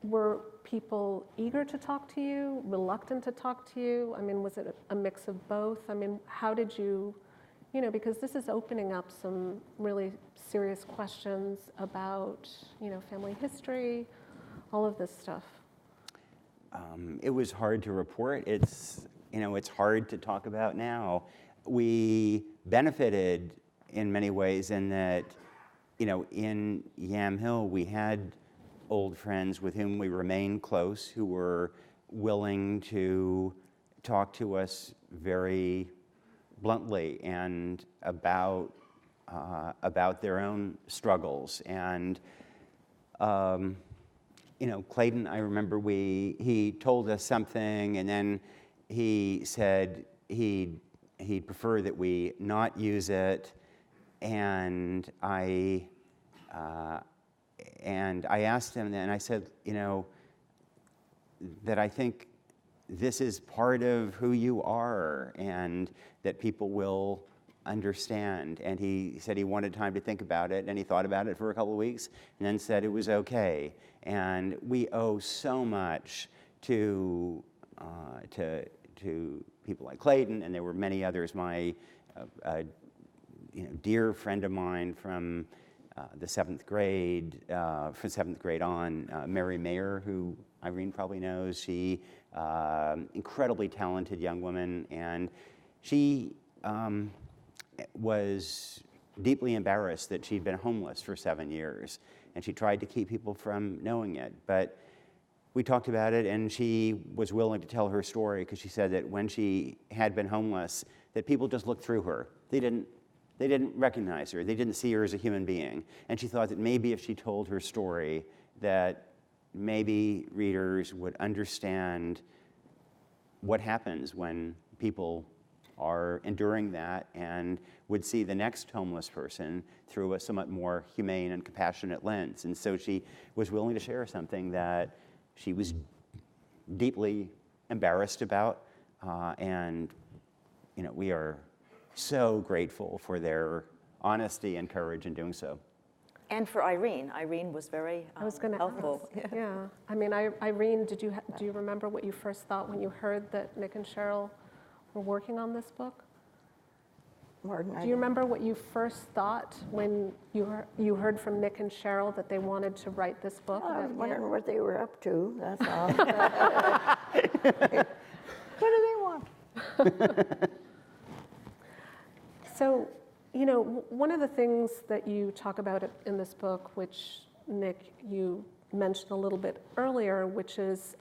were people eager to talk to you, reluctant to talk to you? I mean, was it a mix of both? I mean, how did you, because this is opening up some really serious questions about, family history, all of this stuff. It was hard to report. It's hard to talk about now. We benefited in many ways in that, in Yamhill, we had old friends with whom we remained close, who were willing to talk to us very bluntly and about their own struggles. And Clayton, I remember he told us something, and then he said he'd prefer that we not use it, and I asked him, and I said, that I think this is part of who you are, and that people will understand. And he said he wanted time to think about it, and he thought about it for a couple of weeks, and then said it was okay. And we owe so much to people like Clayton, and there were many others. My dear friend of mine from the 7th grade, from 7th grade on, Mary Mayer, who Irene probably knows. She, incredibly talented young woman, and she was deeply embarrassed that she'd been homeless for 7 years, and she tried to keep people from knowing it. But we talked about it, and she was willing to tell her story, because she said that when she had been homeless, that people just looked through her. They didn't recognize her. They didn't see her as a human being. And she thought that maybe if she told her story, that maybe readers would understand what happens when people are enduring that, and would see the next homeless person through a somewhat more humane and compassionate lens. And so she was willing to share something that she was deeply embarrassed about, and we are so grateful for their honesty and courage in doing so. And for Irene. Irene was very helpful. Yeah. I mean, Irene, do you remember what you first thought when you heard that Nick and Sheryl were working on this book? Pardon? Do you remember what you first thought when you heard from Nick and Sheryl that they wanted to write this book? I was wondering what they were up to, that's all. What do they want? So, one of the things that you talk about in this book, which, Nick, you mentioned a little bit earlier, which is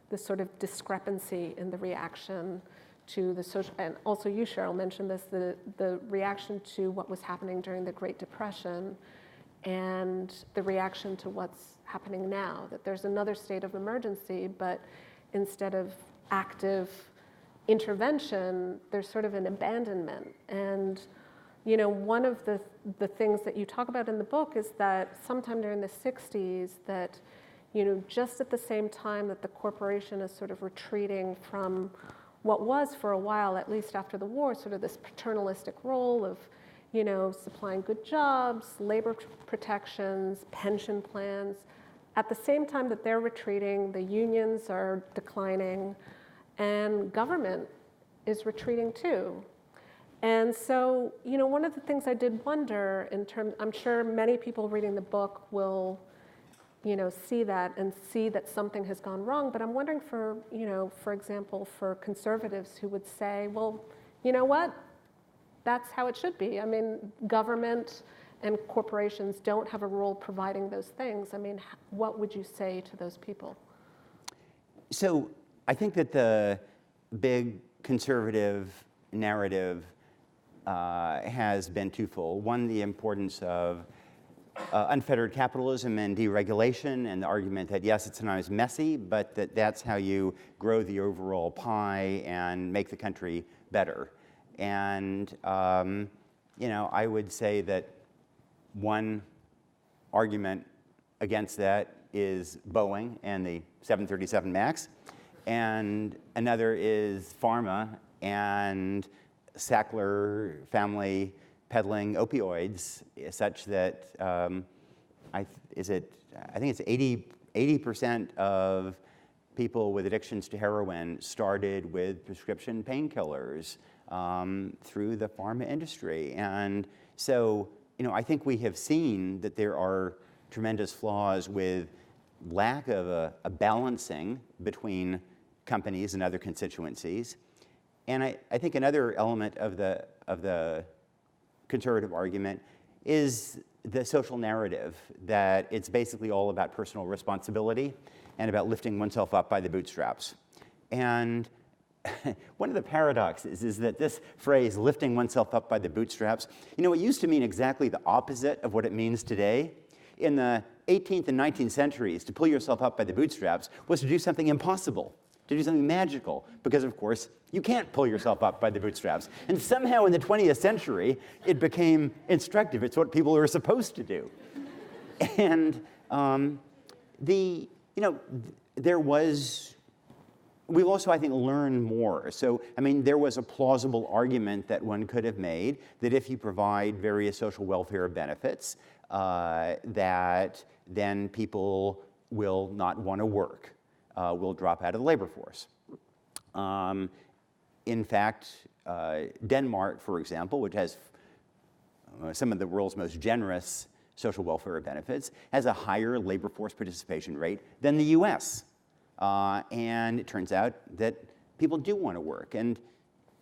this sort of discrepancy in the reaction to the social, and also you, Sheryl, mentioned this, the reaction to what was happening during the Great Depression and the reaction to what's happening now, that there's another state of emergency, but instead of active intervention, there's sort of an abandonment. And one of the things that you talk about in the book is that sometime during the 60s, that just at the same time that the corporation is sort of retreating from what was for a while, at least after the war, sort of this paternalistic role of supplying good jobs, labor protections, pension plans. At the same time that they're retreating, the unions are declining, and government is retreating too. And so, one of the things I did wonder I'm sure many people reading the book will, see that and see that something has gone wrong, but I'm wondering for example, for conservatives who would say, well, you know what? that's how it should be. I mean, government and corporations don't have a role providing those things. I mean, what would you say to those people? So I think that the big conservative narrative has been twofold. One, the importance of unfettered capitalism and deregulation, and the argument that yes, it's sometimes messy, but that's how you grow the overall pie and make the country better. And I would say that one argument against that is Boeing and the 737 MAX, and another is pharma and Sackler family peddling opioids, such that I think it's 80% of people with addictions to heroin started with prescription painkillers through the pharma industry. And so, I think we have seen that there are tremendous flaws with lack of a balancing between companies and other constituencies. And I think another element of the conservative argument is the social narrative, that it's basically all about personal responsibility and about lifting oneself up by the bootstraps. And one of the paradoxes is that this phrase, lifting oneself up by the bootstraps, it used to mean exactly the opposite of what it means today. In the 18th and 19th centuries, to pull yourself up by the bootstraps was to do something impossible, to do something magical, because of course, you can't pull yourself up by the bootstraps. And somehow in the 20th century, it became instructive. It's what people are supposed to do. And we've also, I think, learned more. So, there was a plausible argument that one could have made that if you provide various social welfare benefits, that then people will not want to work, will drop out of the labor force. In fact, Denmark, for example, which has some of the world's most generous social welfare benefits, has a higher labor force participation rate than the US. And it turns out that people do want to work. And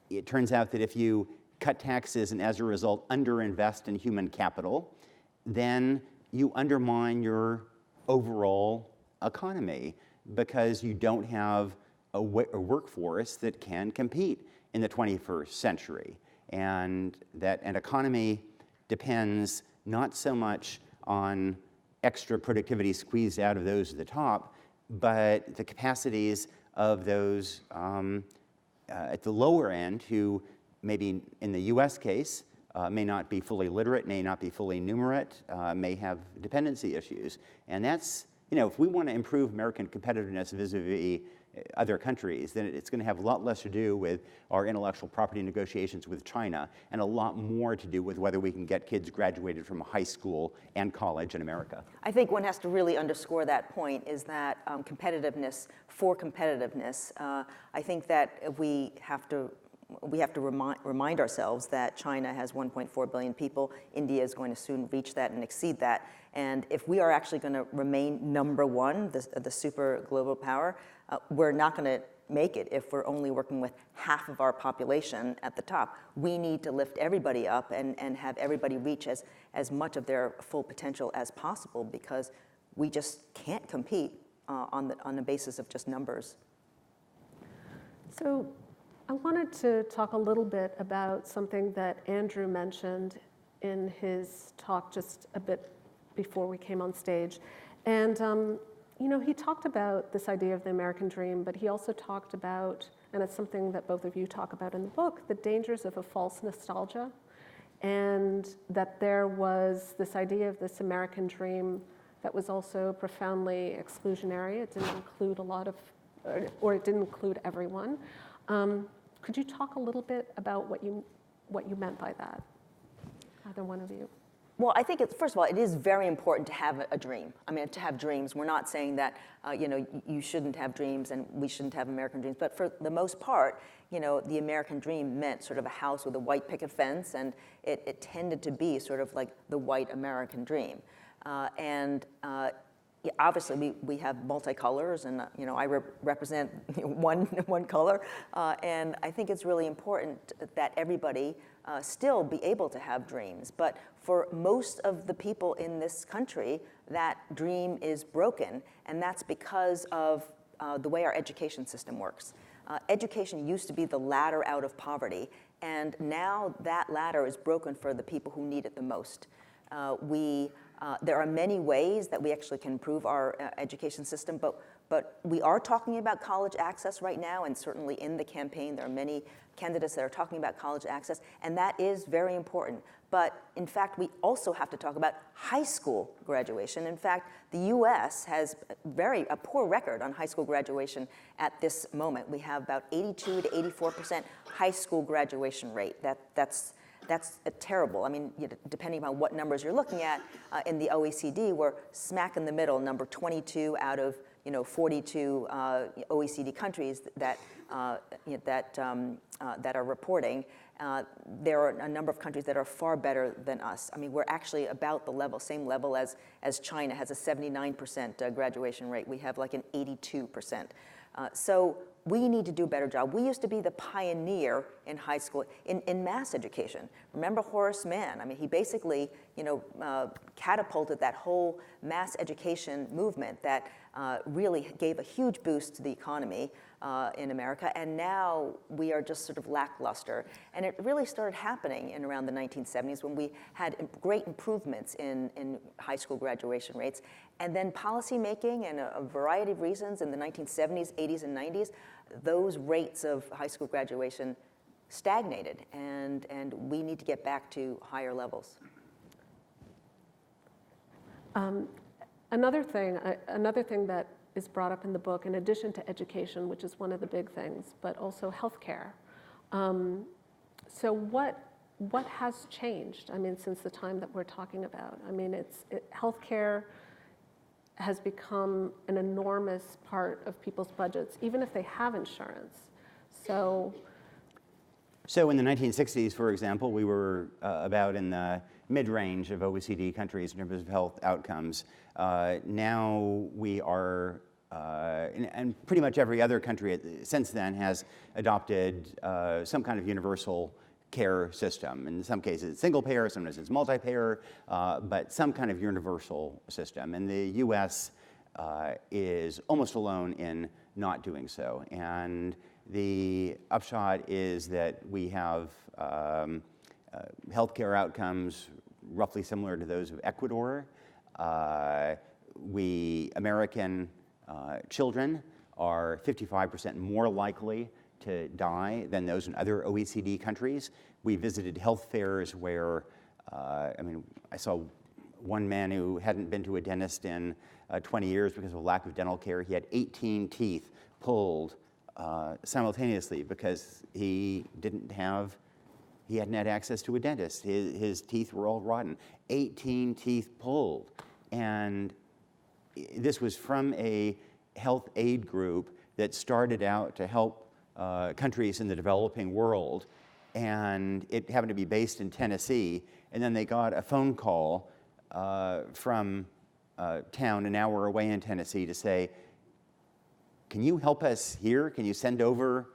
it turns out that if you cut taxes and as a result underinvest in human capital, then you undermine your overall economy because you don't have a workforce that can compete in the 21st century. And that an economy depends not so much on extra productivity squeezed out of those at the top, but the capacities of those at the lower end who maybe in the US case may not be fully literate, may not be fully numerate, may have dependency issues. And that's, if we want to improve American competitiveness vis-a-vis other countries, then it's going to have a lot less to do with our intellectual property negotiations with China and a lot more to do with whether we can get kids graduated from high school and college in America. I think one has to really underscore that point, is that competitiveness for competitiveness. I think that we have to remind ourselves that China has 1.4 billion people. India is going to soon reach that and exceed that. And if we are actually going to remain number one, the super global power, we're not going to make it if we're only working with half of our population at the top. We need to lift everybody up and have everybody reach as much of their full potential as possible, because we just can't compete on the basis of just numbers. So I wanted to talk a little bit about something that Andrew mentioned in his talk just a bit before we came on stage. And he talked about this idea of the American dream, but he also talked about, and it's something that both of you talk about in the book, the dangers of a false nostalgia, and that there was this idea of this American dream that was also profoundly exclusionary. It didn't include or it didn't include everyone. Could you talk a little bit about what you meant by that? Either one of you. Well, I think, first of all, it is very important to have a dream. To have dreams. We're not saying that, you shouldn't have dreams and we shouldn't have American dreams. But for the most part, the American dream meant sort of a house with a white picket fence, and it tended to be sort of like the white American dream. obviously we have multicolors, and I represent one color, and I think it's really important that everybody still be able to have dreams. But for most of the people in this country, that dream is broken, and that's because of the way our education system works. Education used to be the ladder out of poverty, and now that ladder is broken for the people who need it the most. There are many ways that we actually can improve our education system, but we are talking about college access right now, and certainly in the campaign there are many candidates that are talking about college access, and that is very important. But in fact, we also have to talk about high school graduation. In fact, the US has a poor record on high school graduation at this moment. We have about 82 to 84% high school graduation rate. That's terrible. I mean, depending on what numbers you're looking at, in the OECD, we're smack in the middle, number 22 out of 42 OECD countries that are reporting. There are a number of countries that are far better than us. I mean, we're actually about the same level as China has a 79% graduation rate. We have like an 82%. So we need to do a better job. We used to be the pioneer in high school, in mass education. Remember Horace Mann? I mean, he basically, catapulted that whole mass education movement that really gave a huge boost to the economy in America, and now we are just sort of lackluster. And it really started happening in around the 1970s when we had great improvements in high school graduation rates. And then policymaking and a variety of reasons in the 1970s, 80s, and 90s, those rates of high school graduation stagnated, and we need to get back to higher levels. Another thing that is brought up in the book, in addition to education, which is one of the big things, but also healthcare. So what has changed? I mean, since the time that we're talking about. I mean, healthcare has become an enormous part of people's budgets, even if they have insurance. So in the 1960s, for example, we were about in the mid-range of OECD countries in terms of health outcomes. Now we are, and pretty much every other country since then has adopted some kind of universal care system. In some cases it's single payer, sometimes it's multi-payer, but some kind of universal system. And the US is almost alone in not doing so. And the upshot is that we have healthcare outcomes roughly similar to those of Ecuador. American children are 55% more likely to die than those in other OECD countries. We visited health fairs where, I saw one man who hadn't been to a dentist in 20 years because of a lack of dental care. He had 18 teeth pulled simultaneously because he hadn't had access to a dentist. His teeth were all rotten. 18 teeth pulled. And this was from a health aid group that started out to help countries in the developing world, and it happened to be based in Tennessee, and then they got a phone call from town an hour away in Tennessee to say, can you help us here? Can you send over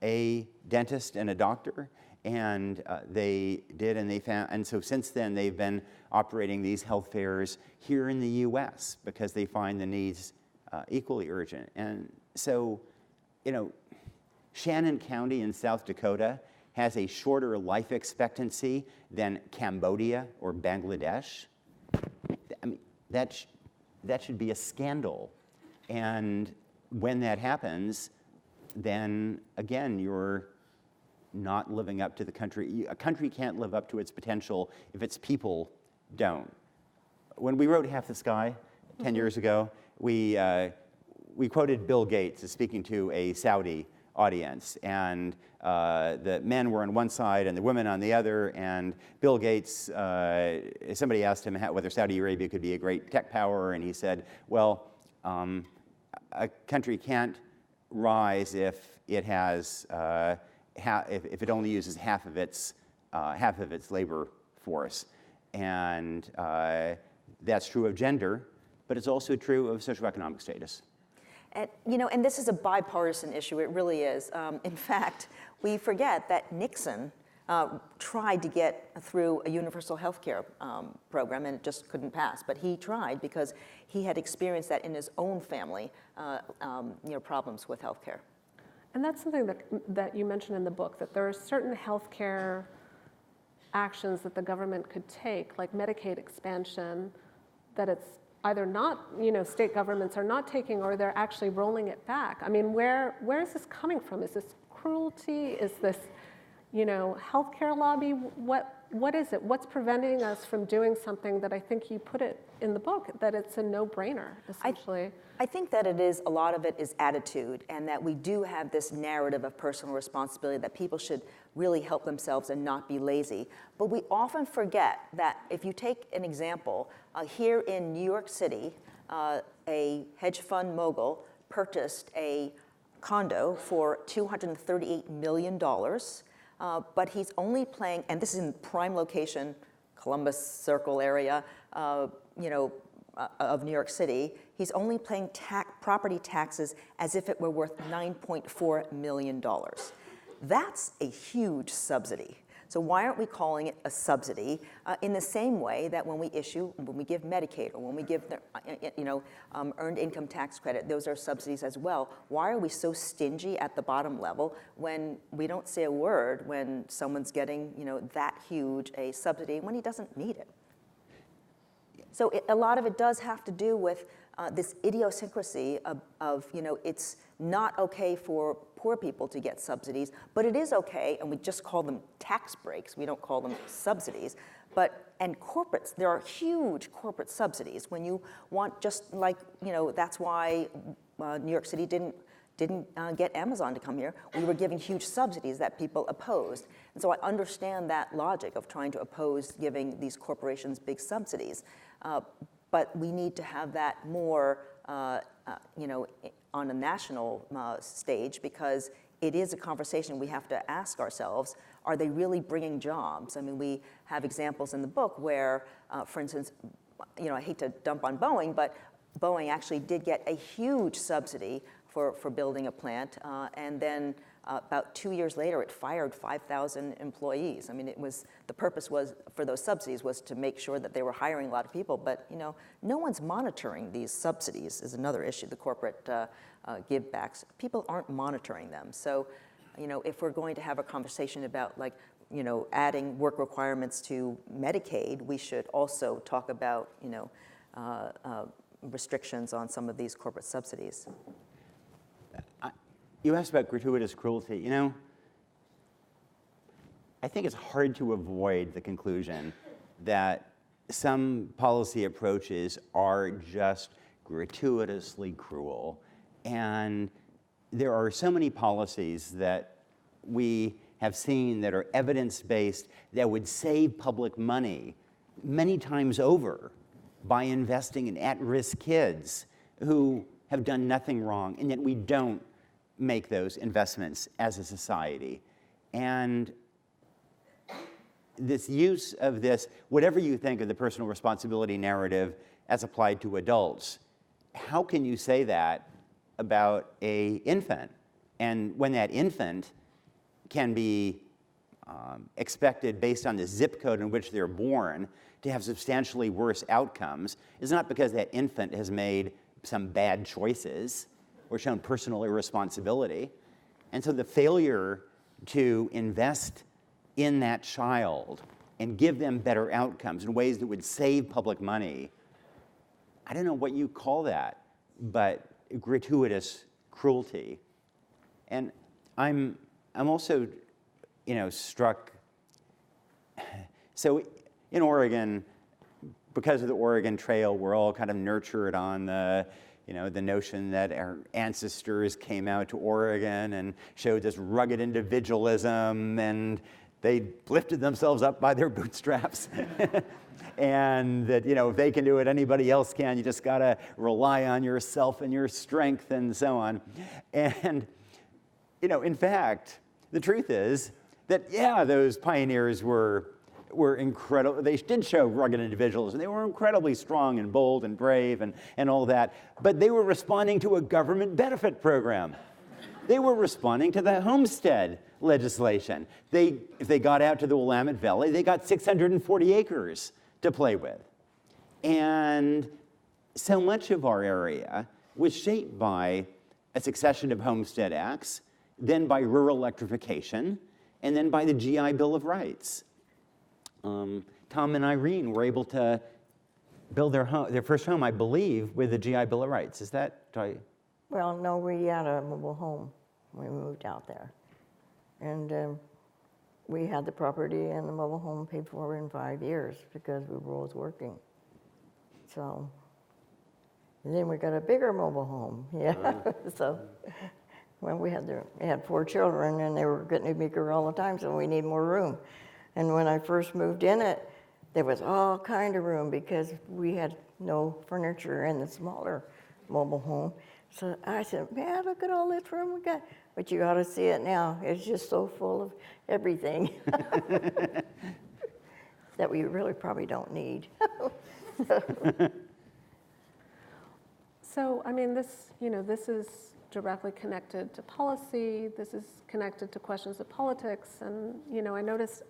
a dentist and a doctor? And they did, and so since then they've been operating these health fairs here in the US because they find the needs equally urgent. And so, Shannon County in South Dakota has a shorter life expectancy than Cambodia or Bangladesh. I mean, that should be a scandal. And when that happens, then again, you're not living up to the country. A country can't live up to its potential if its people don't. When we wrote Half the Sky 10 years ago, we quoted Bill Gates as speaking to a Saudi audience, and the men were on one side and the women on the other, and Bill Gates, somebody asked him whether Saudi Arabia could be a great tech power, and he said, well, a country can't rise if it has if it only uses half of its labor force. And that's true of gender, but it's also true of socioeconomic status. And, and this is a bipartisan issue, it really is. In fact, we forget that Nixon tried to get through a universal health care program, and it just couldn't pass. But he tried because he had experienced that in his own family, problems with health care. And that's something that you mentioned in the book, that there are certain healthcare actions that the government could take, like Medicaid expansion, that it's either not, state governments are not taking, or they're actually rolling it back. I mean, where is this coming from? Is this cruelty? Is this, healthcare lobby? What is it? What's preventing us from doing something that I think you put it in the book, that it's a no-brainer, essentially? I think that a lot of it is attitude, and that we do have this narrative of personal responsibility, that people should really help themselves and not be lazy. But we often forget that if you take an example, here in New York City, a hedge fund mogul purchased a condo for $238 million, but he's only paying, and this is in prime location, Columbus Circle area, of New York City, he's only paying property taxes as if it were worth $9.4 million. That's a huge subsidy. So why aren't we calling it a subsidy in the same way that when we give Medicaid, or when we give earned income tax credit, those are subsidies as well. Why are we so stingy at the bottom level when we don't say a word when someone's getting that huge a subsidy when he doesn't need it? So a lot of it does have to do with this idiosyncrasy of it's not okay for poor people to get subsidies, but it is okay, and we just call them tax breaks. We don't call them subsidies. And corporates, there are huge corporate subsidies when you want, just like, that's why New York City didn't get Amazon to come here. We were giving huge subsidies that people opposed. And so I understand that logic of trying to oppose giving these corporations big subsidies. But we need to have that more, on a national stage, because it is a conversation we have to ask ourselves, are they really bringing jobs? I mean, we have examples in the book where, for instance, I hate to dump on Boeing, but Boeing actually did get a huge subsidy for building a plant, and then about 2 years later, it fired 5,000 employees. I mean, the purpose was for those subsidies was to make sure that they were hiring a lot of people, but no one's monitoring these subsidies is another issue, the corporate give-backs. People aren't monitoring them. So, if we're going to have a conversation about adding work requirements to Medicaid, we should also talk about, restrictions on some of these corporate subsidies. You asked about gratuitous cruelty. I think it's hard to avoid the conclusion that some policy approaches are just gratuitously cruel. And there are so many policies that we have seen that are evidence-based that would save public money many times over by investing in at-risk kids who have done nothing wrong, and yet we don't make those investments as a society. And this use of this, whatever you think of the personal responsibility narrative as applied to adults, how can you say that about an infant? And when that infant can be expected based on the zip code in which they're born to have substantially worse outcomes, is not because that infant has made some bad choices or shown personal irresponsibility. And so the failure to invest in that child and give them better outcomes in ways that would save public money, I don't know what you call that, but gratuitous cruelty. And I'm also, struck. So in Oregon, because of the Oregon Trail, we're all kind of nurtured on the notion that our ancestors came out to Oregon and showed this rugged individualism, and they lifted themselves up by their bootstraps. And that, if they can do it, anybody else can. You just gotta rely on yourself and your strength and so on. And, in fact, the truth is that, those pioneers were were incredible. They did show rugged individuals, and they were incredibly strong and bold and brave and all that. But they were responding to a government benefit program. They were responding to the homestead legislation. If they got out to the Willamette Valley, they got 640 acres to play with. And so much of our area was shaped by a succession of homestead acts, then by rural electrification, and then by the GI Bill of Rights. Tom and Irene were able to build their first home, I believe, with the GI Bill of Rights. Is that right? Well, no, we had a mobile home when we moved out there. And we had the property and the mobile home paid for in 5 years because we were both working. So, and then we got a bigger mobile home, yeah. So, when we had 4 children and they were getting bigger all the time, so we need more room. And when I first moved in it, there was all kind of room because we had no furniture in the smaller mobile home. So I said, man, look at all this room we got. But you ought to see it now. It's just so full of everything that we really probably don't need. So, I mean, this is directly connected to policy. This is connected to questions of politics. And, I noticed,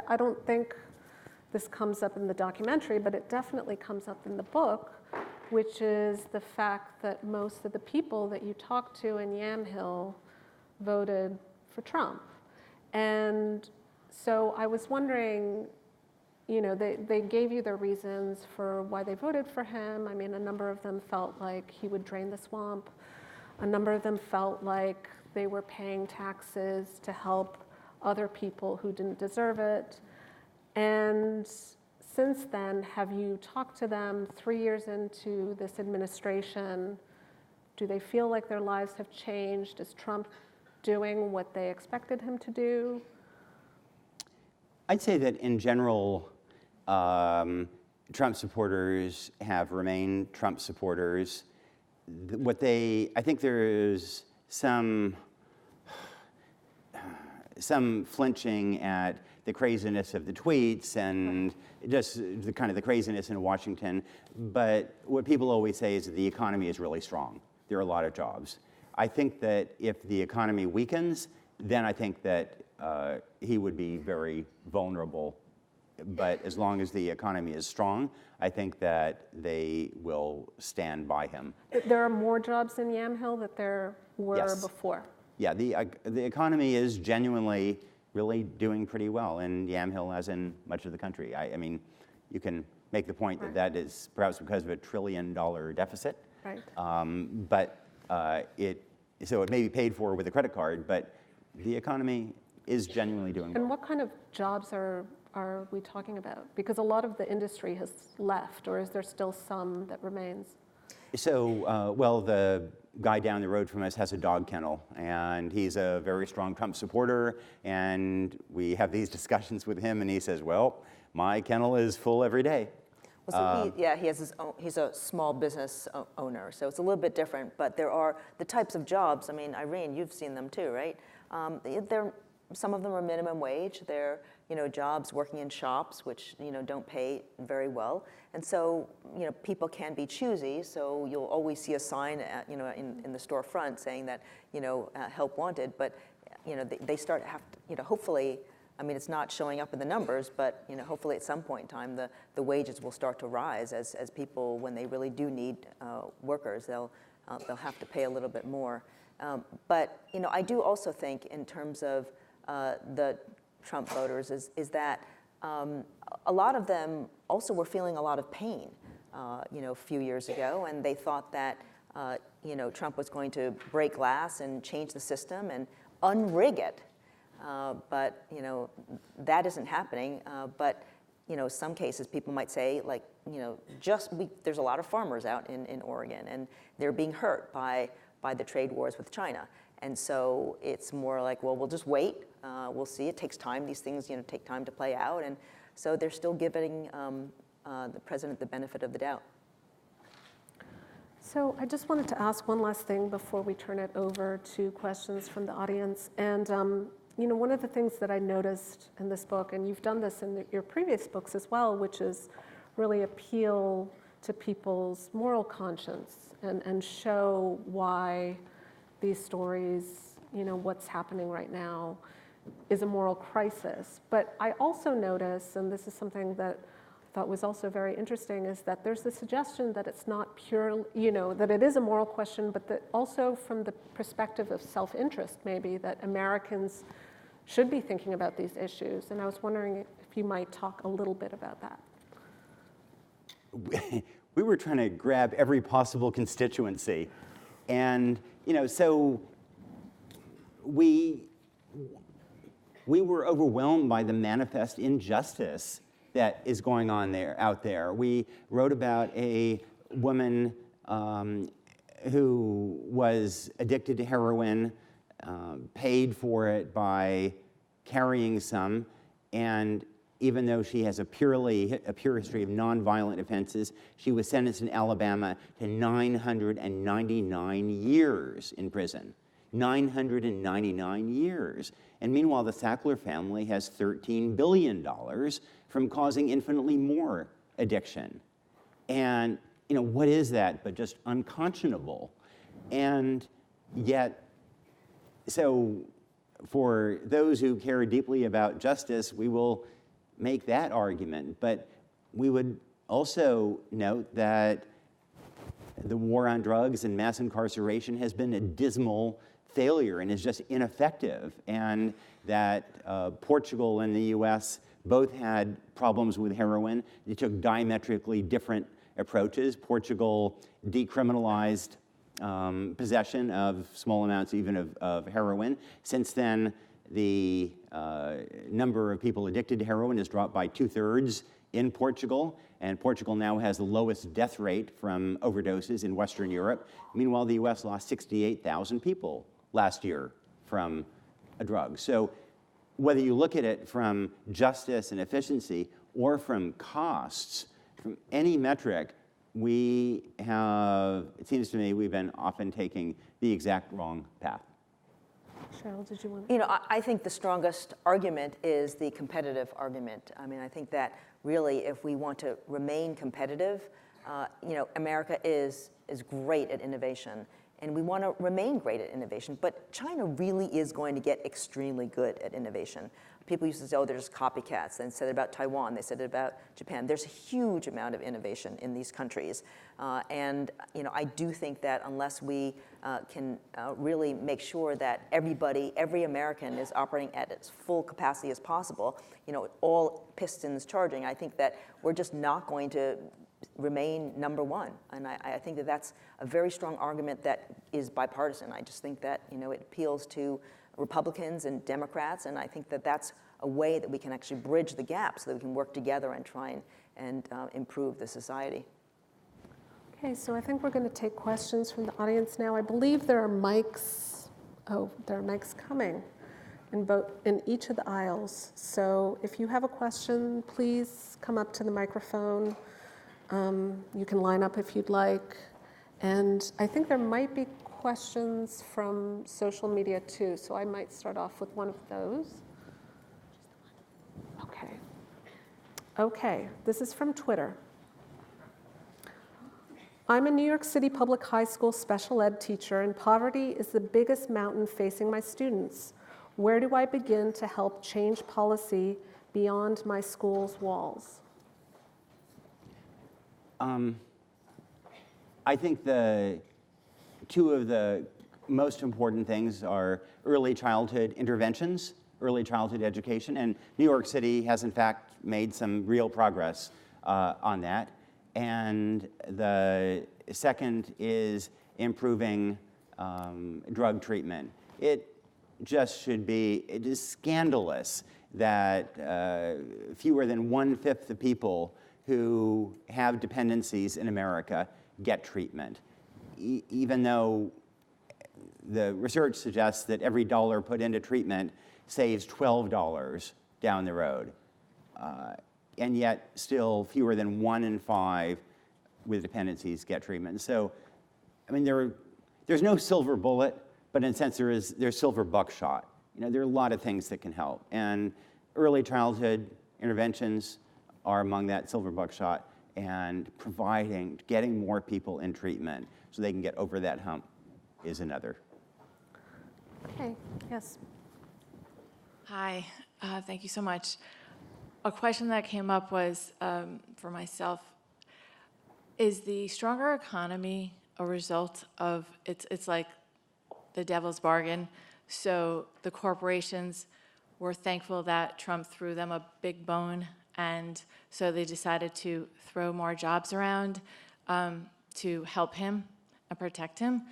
I don't think this comes up in the documentary, but it definitely comes up in the book, which is the fact that most of the people that you talked to in Yamhill voted for Trump. And so I was wondering, they gave you their reasons for why they voted for him. I mean, a number of them felt like he would drain the swamp. A number of them felt like they were paying taxes to help other people who didn't deserve it. And since then, have you talked to them 3 years into this administration? Do they feel like their lives have changed? Is Trump doing what they expected him to do? I'd say that in general, Trump supporters have remained Trump supporters. I think there's some flinching at the craziness of the tweets and just the craziness in Washington. But what people always say is that the economy is really strong. There are a lot of jobs. I think that if the economy weakens, then I think that he would be very vulnerable. But as long as the economy is strong, I think that they will stand by him. There are more jobs in Yamhill than there were before. Yeah, the economy is genuinely really doing pretty well in Yamhill, as in much of the country. I mean, you can make the point that that is perhaps because of $1 trillion deficit. Right. So it may be paid for with a credit card, but the economy is genuinely doing well. And what kind of jobs are we talking about? Because a lot of the industry has left, or is there still some that remains? So, well, the guy down the road from us has a dog kennel, and he's a very strong Trump supporter, and we have these discussions with him, and he says, well, my kennel is full every day. Well, so he has his own, he's a small business owner, so it's a little bit different, but there are the types of jobs, I mean, Irene, you've seen them too, right? Some of them are minimum wage. They're, jobs working in shops, which, don't pay very well. And so, people can be choosy. So you'll always see a sign, in the storefront saying that, help wanted. But, they start to have to, hopefully, I mean, it's not showing up in the numbers, but, hopefully at some point in time, the wages will start to rise as people, when they really do need workers, they'll have to pay a little bit more. But, I do also think in terms of the Trump voters is that a lot of them also were feeling a lot of pain, a few years ago, and they thought that, Trump was going to break glass and change the system and unrig it. But, that isn't happening. But, some cases people might say, like, there's a lot of farmers out in Oregon, and they're being hurt by the trade wars with China. And so it's more like, well, we'll just wait. We'll see. It takes time. These things, take time to play out. And so they're still giving the president the benefit of the doubt. So I just wanted to ask one last thing before we turn it over to questions from the audience. And one of the things that I noticed in this book, and you've done this in your previous books as well, which is really appeal to people's moral conscience and show why these stories, what's happening right now is a moral crisis. But I also notice, and this is something that I thought was also very interesting, is that there's the suggestion that it's not pure, that it is a moral question, but that also from the perspective of self-interest, maybe, that Americans should be thinking about these issues. And I was wondering if you might talk a little bit about that. We were trying to grab every possible constituency. And, so we were overwhelmed by the manifest injustice that is going on out there. We wrote about a woman who was addicted to heroin, paid for it by carrying some, and even though she has a pure history of nonviolent offenses, she was sentenced in Alabama to 999 years in prison. 999 years. And meanwhile, the Sackler family has $13 billion from causing infinitely more addiction. And, what is that but just unconscionable? And yet, so for those who care deeply about justice, we will make that argument. But we would also note that the war on drugs and mass incarceration has been a dismal failure and is just ineffective, and that Portugal and the US both had problems with heroin. They took diametrically different approaches. Portugal decriminalized possession of small amounts even of heroin. Since then, the number of people addicted to heroin has dropped by 2/3 in Portugal, and Portugal now has the lowest death rate from overdoses in Western Europe. Meanwhile, the US lost 68,000 people last year from a drug. So whether you look at it from justice and efficiency or from costs, from any metric, we have, it seems to me, we've been often taking the exact wrong path. Sheryl, did you want I think the strongest argument is the competitive argument. I mean, I think that really, if we want to remain competitive, America is great at innovation, and we want to remain great at innovation, but China really is going to get extremely good at innovation. People used to say, there's copycats. They said it about Taiwan. They said it about Japan. There's a huge amount of innovation in these countries. And I do think that unless we can really make sure that every American is operating at its full capacity as possible, all pistons charging, I think that we're just not going to remain number one. And I think that that's a very strong argument that is bipartisan. I just think that it appeals to Republicans and Democrats, and I think that that's a way that we can actually bridge the gap so that we can work together and try and improve the society. Okay, so I think we're going to take questions from the audience now. I believe there are mics. Oh, there are mics coming in each of the aisles. So if you have a question, please come up to the microphone. You can line up if you'd like. And I think there might be questions from social media too, so I might start off with one of those. Okay, this is from Twitter. I'm a New York City public high school special ed teacher, and poverty is the biggest mountain facing my students. Where do I begin to help change policy beyond my school's walls? I think two of the most important things are early childhood interventions, early childhood education, and New York City has in fact made some real progress on that. And the second is improving drug treatment. It is scandalous that fewer than 1/5 of people who have dependencies in America get treatment, even though the research suggests that every dollar put into treatment saves $12 down the road. And yet still fewer than 1 in 5 with dependencies get treatment. So, I mean, there's no silver bullet, but in a sense there's silver buckshot there are a lot of things that can help. And early childhood interventions are among that silver buckshot, and getting more people in treatment so they can get over that hump is another. Okay, yes. Hi, thank you so much. A question that came up was, for myself, is the stronger economy a result of, it's like the devil's bargain, so the corporations were thankful that Trump threw them a big bone, and so they decided to throw more jobs around to help him and protect him.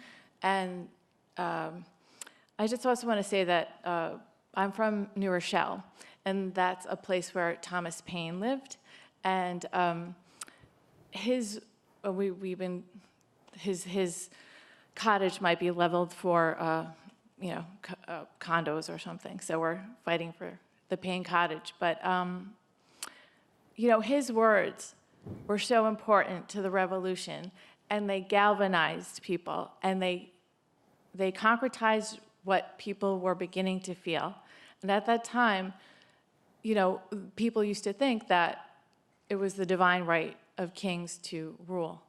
And I just also want to say that I'm from New Rochelle, and that's a place where Thomas Paine lived. And his cottage might be leveled for condos or something. So we're fighting for the Paine cottage. But his words were so important to the revolution, and they galvanized people, and they concretized what people were beginning to feel. And at that time, people used to think that it was the divine right of kings to rule.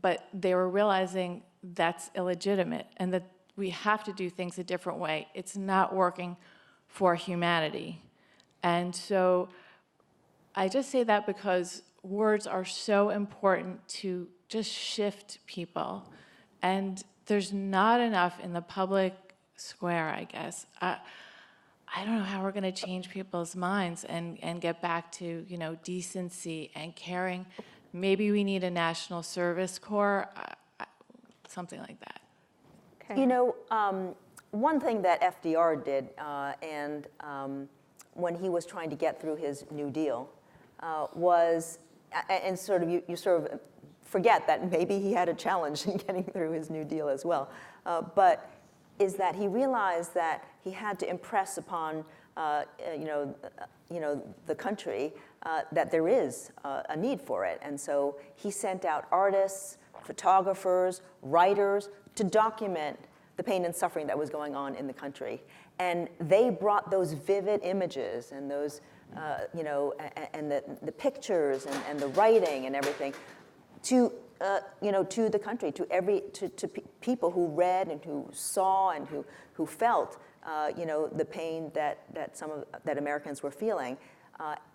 But they were realizing that's illegitimate, and that we have to do things a different way. It's not working for humanity. And so I just say that because words are so important to just shift people. And there's not enough in the public square, I guess. I don't know how we're going to change people's minds and get back to, decency and caring. Maybe we need a National Service Corps, something like that. Okay. One thing that FDR did, when he was trying to get through his New Deal, was, and sort of you sort of forget that maybe he had a challenge in getting through his New Deal as well, but is that he realized that he had to impress upon the country that there is a need for it. And so he sent out artists, photographers, writers to document the pain and suffering that was going on in the country. And they brought those vivid images and those, and the pictures and the writing and everything to the country, to people who read and who saw and who felt, the pain that Americans were feeling,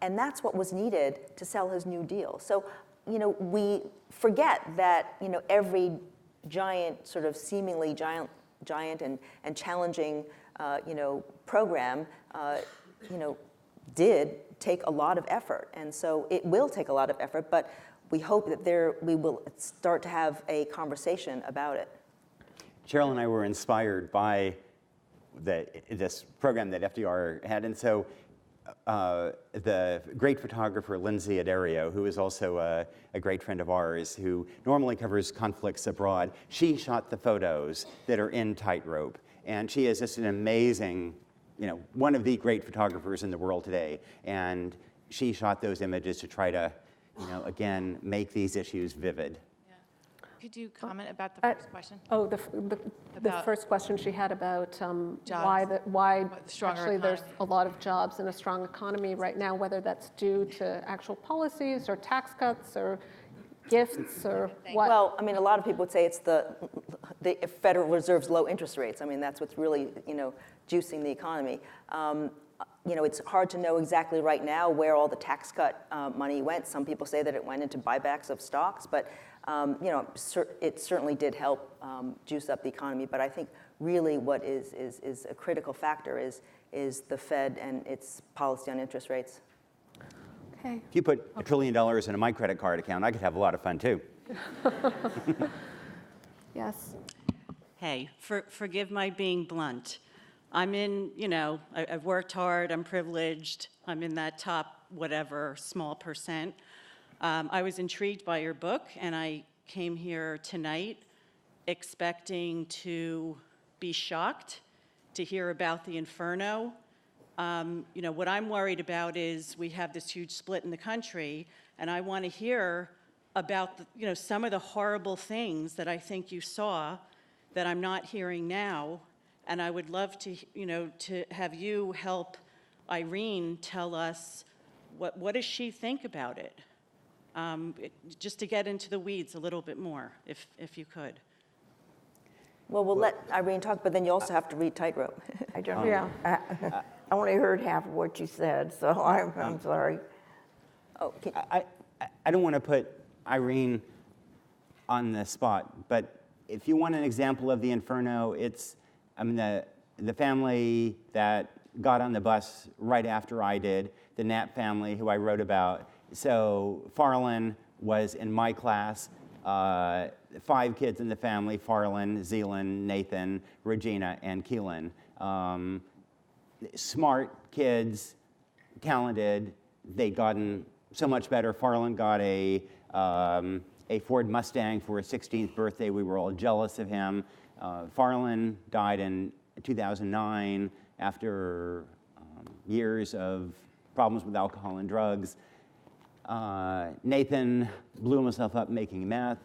and that's what was needed to sell his New Deal. So, we forget that every giant, sort of seemingly giant and challenging, program, did take a lot of effort, and so it will take a lot of effort, but we hope that we will start to have a conversation about it. Sheryl and I were inspired by this program that FDR had, and so the great photographer Lindsay Addario, who is also a great friend of ours, who normally covers conflicts abroad, she shot the photos that are in Tightrope, and she is just an amazing, one of the great photographers in the world today, and she shot those images to try to again, make these issues vivid. Yeah. Could you comment about the first question? Oh, the first question she had about jobs, why actually there's a lot of jobs and a strong economy right now, whether that's due to actual policies or tax cuts or gifts or what? Well, a lot of people would say it's the Federal Reserve's low interest rates. That's what's really, juicing the economy. It's hard to know exactly right now where all the tax cut money went. Some people say that it went into buybacks of stocks, but it certainly did help juice up the economy. But I think really what is a critical factor is the Fed and its policy on interest rates. Okay. If you put $1 trillion into my credit card account, I could have a lot of fun too. Yes. Hey, forgive my being blunt. I'm in, I've worked hard, I'm privileged, I'm in that top whatever small percent. I was intrigued by your book, and I came here tonight expecting to be shocked to hear about the inferno. What I'm worried about is we have this huge split in the country, and I want to hear about some of the horrible things that I think you saw that I'm not hearing now. And I would love to, to have you help Irene tell us what does she think about it? Just to get into the weeds a little bit more, if you could. Well, we'll let Irene talk, but then you also have to read Tightrope. I don't. Yeah. I only heard half of what you said, so I'm sorry. Oh, I don't want to put Irene on the spot, but if you want an example of the inferno, it's the family that got on the bus right after I did, the Knapp family who I wrote about. So Farland was in my class. 5 kids in the family: Farland, Zealand, Nathan, Regina, and Keelan. Smart kids, talented. They'd gotten so much better. Farland got a Ford Mustang for his 16th birthday. We were all jealous of him. Farland died in 2009 after years of problems with alcohol and drugs. Nathan blew himself up making meth.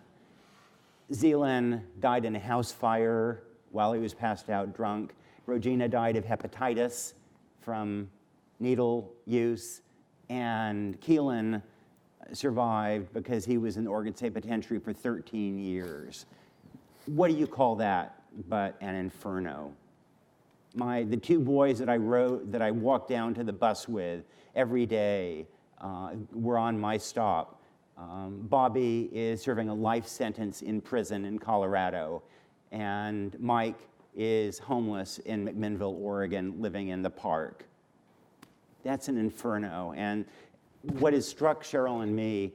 Zealand died in a house fire while he was passed out drunk. Regina died of hepatitis from needle use. And Keelan survived because he was in the Oregon State Penitentiary for 13 years. What do you call that but an inferno? The 2 boys that I walked down to the bus with every day were on my stop. Bobby is serving a life sentence in prison in Colorado, and Mike is homeless in McMinnville, Oregon, living in the park. That's an inferno. And what has struck Sheryl and me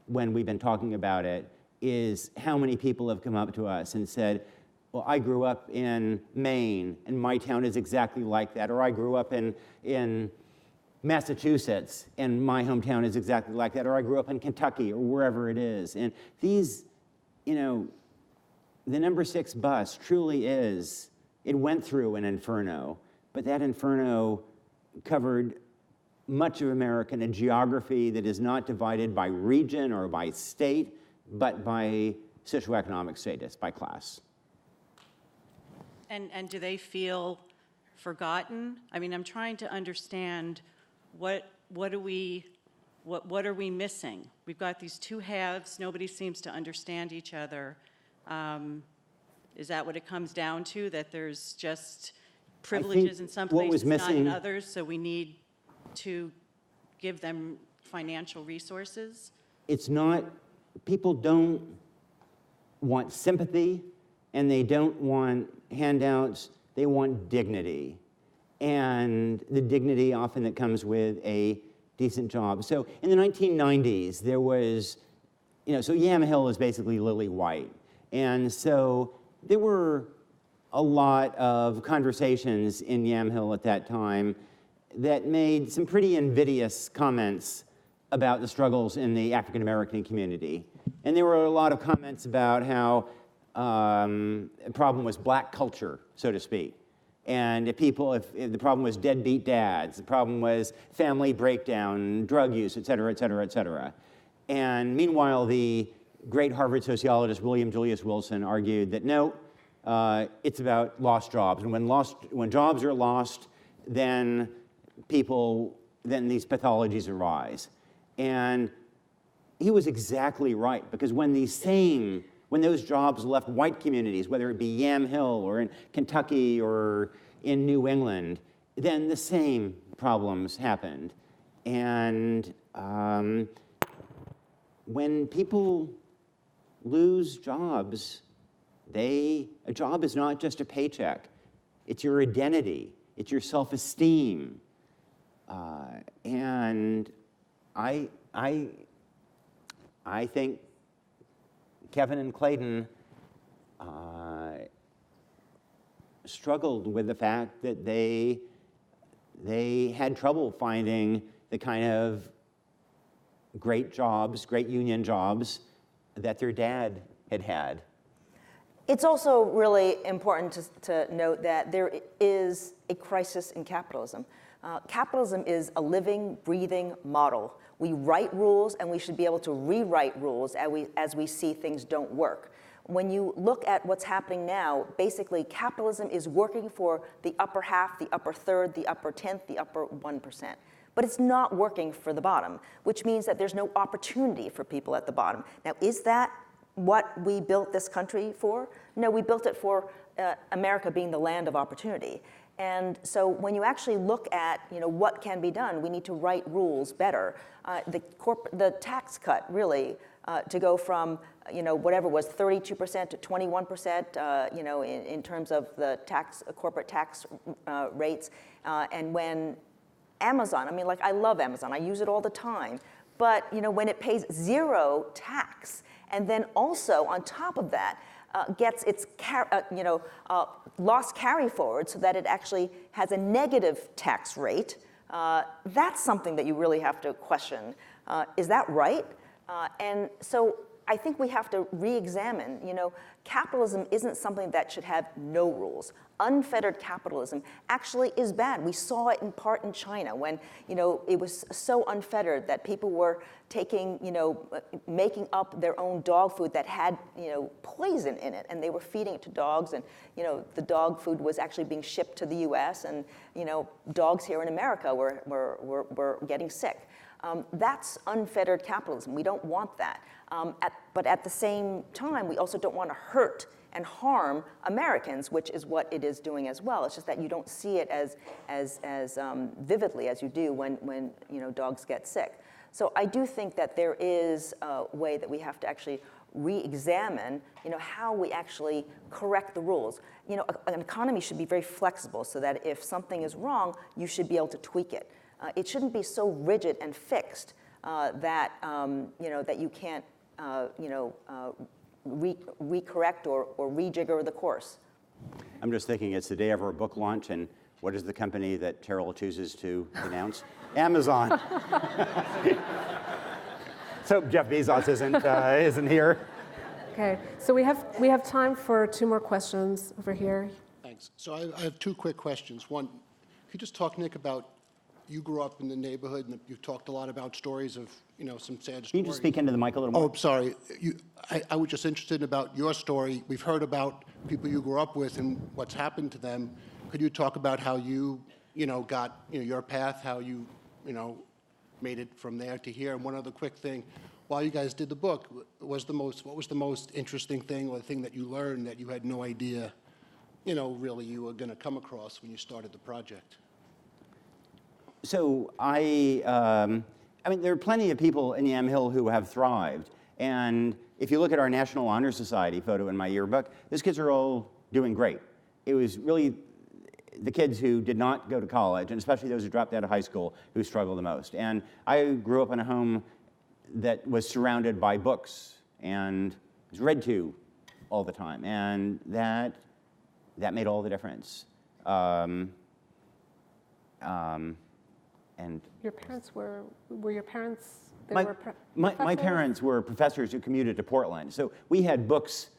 when we've been talking about it is how many people have come up to us and said, well, I grew up in Maine, and my town is exactly like that. Or I grew up in Massachusetts, and my hometown is exactly like that. Or I grew up in Kentucky, or wherever it is. And these, the number 6 bus truly is, it went through an inferno, but that inferno covered much of America in a geography that is not divided by region or by state, but by socioeconomic status, by class. And do they feel forgotten? I mean, I'm trying to understand what are we missing? We've got these 2 halves. Nobody seems to understand each other. Is that what it comes down to? That there's just privileges in some places, not in others, so we need to give them financial resources? It's not, people don't want sympathy, and they don't want handouts, they want dignity. And the dignity often that comes with a decent job. So in the 1990s, there was, so Yamhill is basically lily white. And so there were a lot of conversations in Yamhill at that time that made some pretty invidious comments about the struggles in the African American community. And there were a lot of comments about how the problem was black culture, so to speak. And if the problem was deadbeat dads, the problem was family breakdown, drug use, et cetera, et cetera, et cetera. And meanwhile, the great Harvard sociologist William Julius Wilson argued that no, it's about lost jobs. And when jobs are lost, then these pathologies arise. And he was exactly right, because when those jobs left white communities, whether it be Yamhill or in Kentucky or in New England, then the same problems happened. And when people lose jobs, a job is not just a paycheck. It's your identity. It's your self-esteem. And I think Kevin and Clayton struggled with the fact that they had trouble finding the kind of great jobs, great union jobs that their dad had had. It's also really important to note that there is a crisis in capitalism. Capitalism is a living, breathing model. We write rules, and we should be able to rewrite rules as we see things don't work. when you look at what's happening now, basically capitalism is working for the upper half, the upper third, the upper tenth, the upper 1%. But it's not working for the bottom, which means that there's no opportunity for people at the bottom. Now, is that what we built this country for? No, we built it for America being the land of opportunity. And so when you actually look at what can be done, we need to write rules better. The tax cut, really, to go from whatever was 32% to 21%, in terms of the corporate tax rates, and when Amazon, I love Amazon, I use it all the time, but when it pays zero tax, and then also on top of that gets its loss carry forward so that it actually has a negative tax rate, that's something that you really have to question. Is that right? And so I think we have to re-examine, capitalism isn't something that should have no rules. Unfettered capitalism actually is bad. We saw it in part in China when, it was so unfettered that people were taking, making up their own dog food that had, poison in it, and they were feeding it to dogs, and, the dog food was actually being shipped to the US, and, dogs here in America were getting sick. That's unfettered capitalism. We don't want that. But at the same time, we also don't want to hurt and harm Americans, which is what it is doing as well. It's just that you don't see it as vividly as you do when dogs get sick. So I do think that there is a way that we have to actually re-examine, how we actually correct the rules. An economy should be very flexible so that if something is wrong, you should be able to tweak it. It shouldn't be so rigid and fixed that that you can't recorrect or rejigger the course. I'm just thinking it's the day of our book launch, and what is the company that Sheryl chooses to announce? Amazon. So Jeff Bezos isn't here. Okay, so we have time for 2 more questions over here. Thanks. So I have 2 quick questions. One, could you just talk, Nick, about you grew up in the neighborhood, and you've talked a lot about stories of, some sad stories. Can you just speak into the mic a little more? Oh, sorry. I was just interested about your story. We've heard about people you grew up with and what's happened to them. Could you talk about how you, got, your path, how you, made it from there to here? And one other quick thing, while you guys did the book, what was the most interesting thing or the thing that you learned that you had no idea, really you were going to come across when you started the project? So there are plenty of people in Yamhill who have thrived. And if you look at our National Honor Society photo in my yearbook, those kids are all doing great. It was really the kids who did not go to college, and especially those who dropped out of high school, who struggled the most. And I grew up in a home that was surrounded by books and was read to all the time. And that made all the difference. And your parents were your parents? My parents were professors who commuted to Portland, so we had books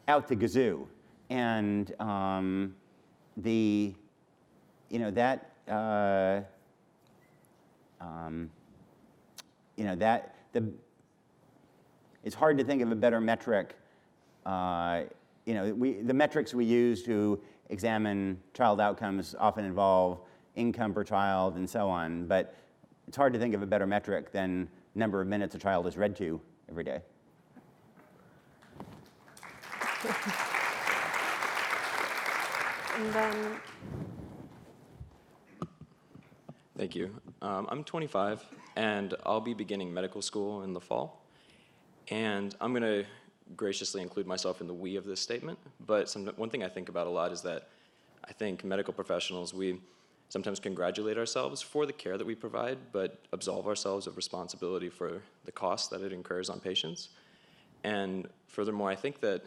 out the gazoo, and it's hard to think of a better metric. The metrics we use to examine child outcomes often involve income per child and so on, but it's hard to think of a better metric than number of minutes a child is read to every day. And then... Thank you. I'm 25, and I'll be beginning medical school in the fall. And I'm going to graciously include myself in the we of this statement, but one thing I think about a lot is that I think medical professionals, we sometimes congratulate ourselves for the care that we provide, but absolve ourselves of responsibility for the cost that it incurs on patients. And furthermore, I think that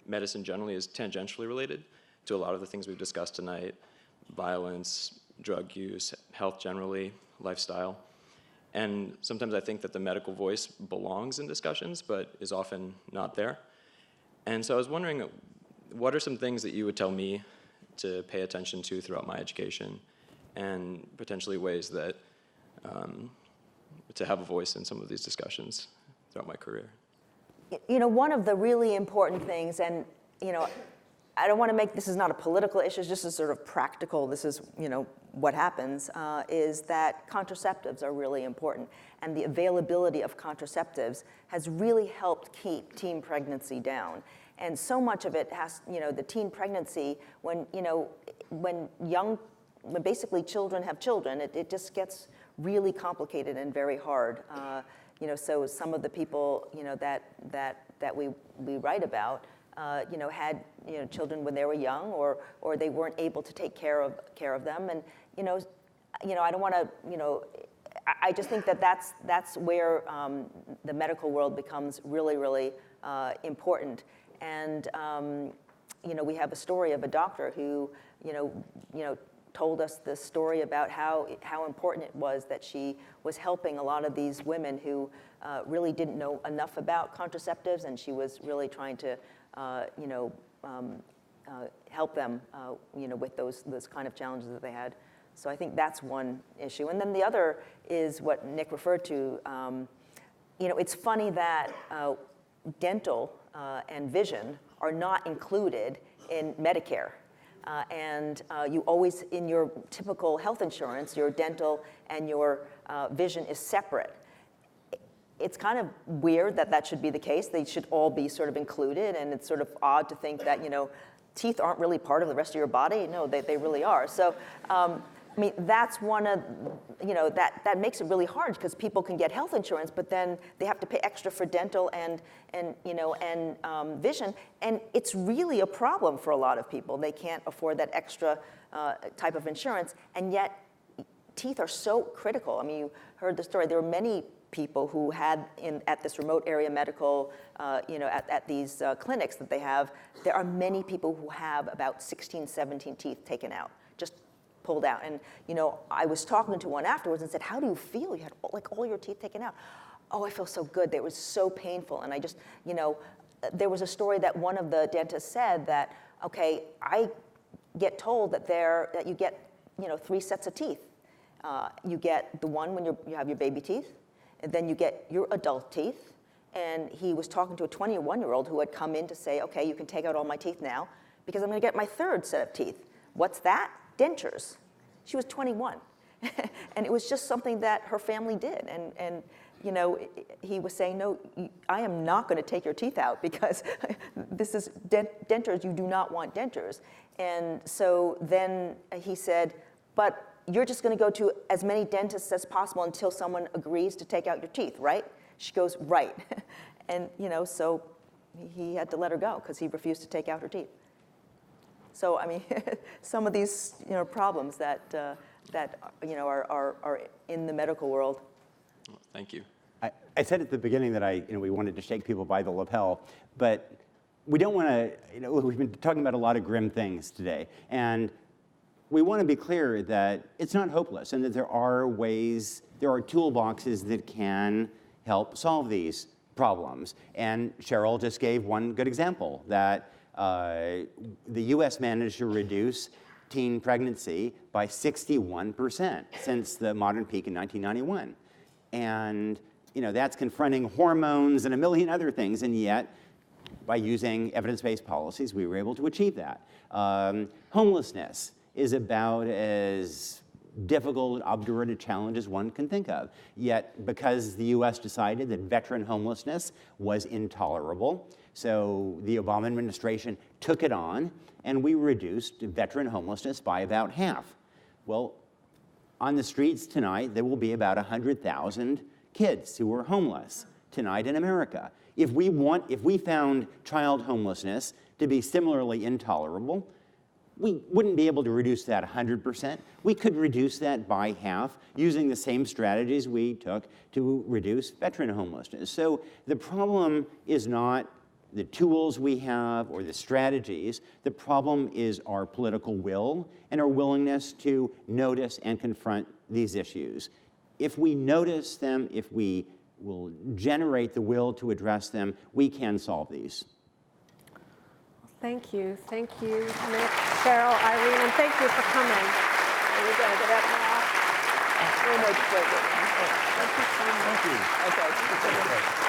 medicine generally is tangentially related to a lot of the things we've discussed tonight: violence, drug use, health generally, lifestyle. And sometimes I think that the medical voice belongs in discussions, but is often not there. And so I was wondering, what are some things that you would tell me to pay attention to throughout my education, and potentially ways that to have a voice in some of these discussions throughout my career? you know, one of the really important things, and, you know, I don't want to make, this is not a political issue, it's just a sort of practical, this is, you know, what happens, is that contraceptives are really important. And the availability of contraceptives has really helped keep teen pregnancy down. And so much of it has, you know, the teen pregnancy, when, you know, when basically children have children, it just gets really complicated and very hard. You know, so some of the people, you know, that we write about, you know, had, you know, children when they were young, or they weren't able to take care of them, and you know, I don't want to, you know, I just think that that's where the medical world becomes really, really important, and you know, we have a story of a doctor who, you know, told us this story about how important it was that she was helping a lot of these women who really didn't know enough about contraceptives, and she was really trying to, you know, help them, you know, with those kind of challenges that they had. So I think that's one issue. And then the other is what Nick referred to. You know, it's funny that dental and vision are not included in Medicare. And you always, in your typical health insurance, your dental and your vision is separate. It's kind of weird that that should be the case. They should all be sort of included, and it's sort of odd to think that, you know, teeth aren't really part of the rest of your body. No, they really are. So, I mean, that's one of, you know, that makes it really hard, because people can get health insurance, but then they have to pay extra for dental and you know, and vision, and it's really a problem for a lot of people. They can't afford that extra type of insurance, and yet teeth are so critical. I mean, you heard the story. There were many people who had at this remote area medical, you know, at these clinics that they have. There are many people who have about 16, 17 teeth taken out, just pulled out. And, you know, I was talking to one afterwards and said, how do you feel? You had like all your teeth taken out. Oh, I feel so good. It was so painful. And I just, you know, there was a story that one of the dentists said that, okay, I get told that you get, you know, 3 sets of teeth. You get the one when you have your baby teeth, and then you get your adult teeth. And he was talking to a 21-year-old who had come in to say, okay, you can take out all my teeth now, because I'm going to get my 3rd set of teeth. What's that? Dentures. She was 21. And it was just something that her family did. And you know, he was saying, no, I am not going to take your teeth out, because this is dentures. You do not want dentures. And so then he said, but you're just going to go to as many dentists as possible until someone agrees to take out your teeth, right? She goes, right. And, you know, so he had to let her go because he refused to take out her teeth. So, I mean, some of these, you know, problems that, you know, are in the medical world. Well, thank you. I said at the beginning that we wanted to shake people by the lapel, but we don't want to, you know, we've been talking about a lot of grim things today. And we want to be clear that it's not hopeless, and that there are ways, there are toolboxes that can help solve these problems. And Sheryl just gave one good example, that the US managed to reduce teen pregnancy by 61% since the modern peak in 1991. And you know, that's confronting hormones and a million other things, and yet by using evidence-based policies, we were able to achieve that. Homelessness is about as difficult, obdurate a challenge as one can think of. Yet, because the US decided that veteran homelessness was intolerable, so the Obama administration took it on, and we reduced veteran homelessness by about half. Well, on the streets tonight, there will be about 100,000 kids who are homeless tonight in America. If we found child homelessness to be similarly intolerable, we wouldn't be able to reduce that 100%. We could reduce that by half using the same strategies we took to reduce veteran homelessness. So the problem is not the tools we have or the strategies. The problem is our political will and our willingness to notice and confront these issues. If we notice them, if we will generate the will to address them, we can solve these. Thank you, Nick, Sheryl, Irene, and thank you for coming. Are we going to get up now? We'll make it. Thank you so much. Thank you. Okay.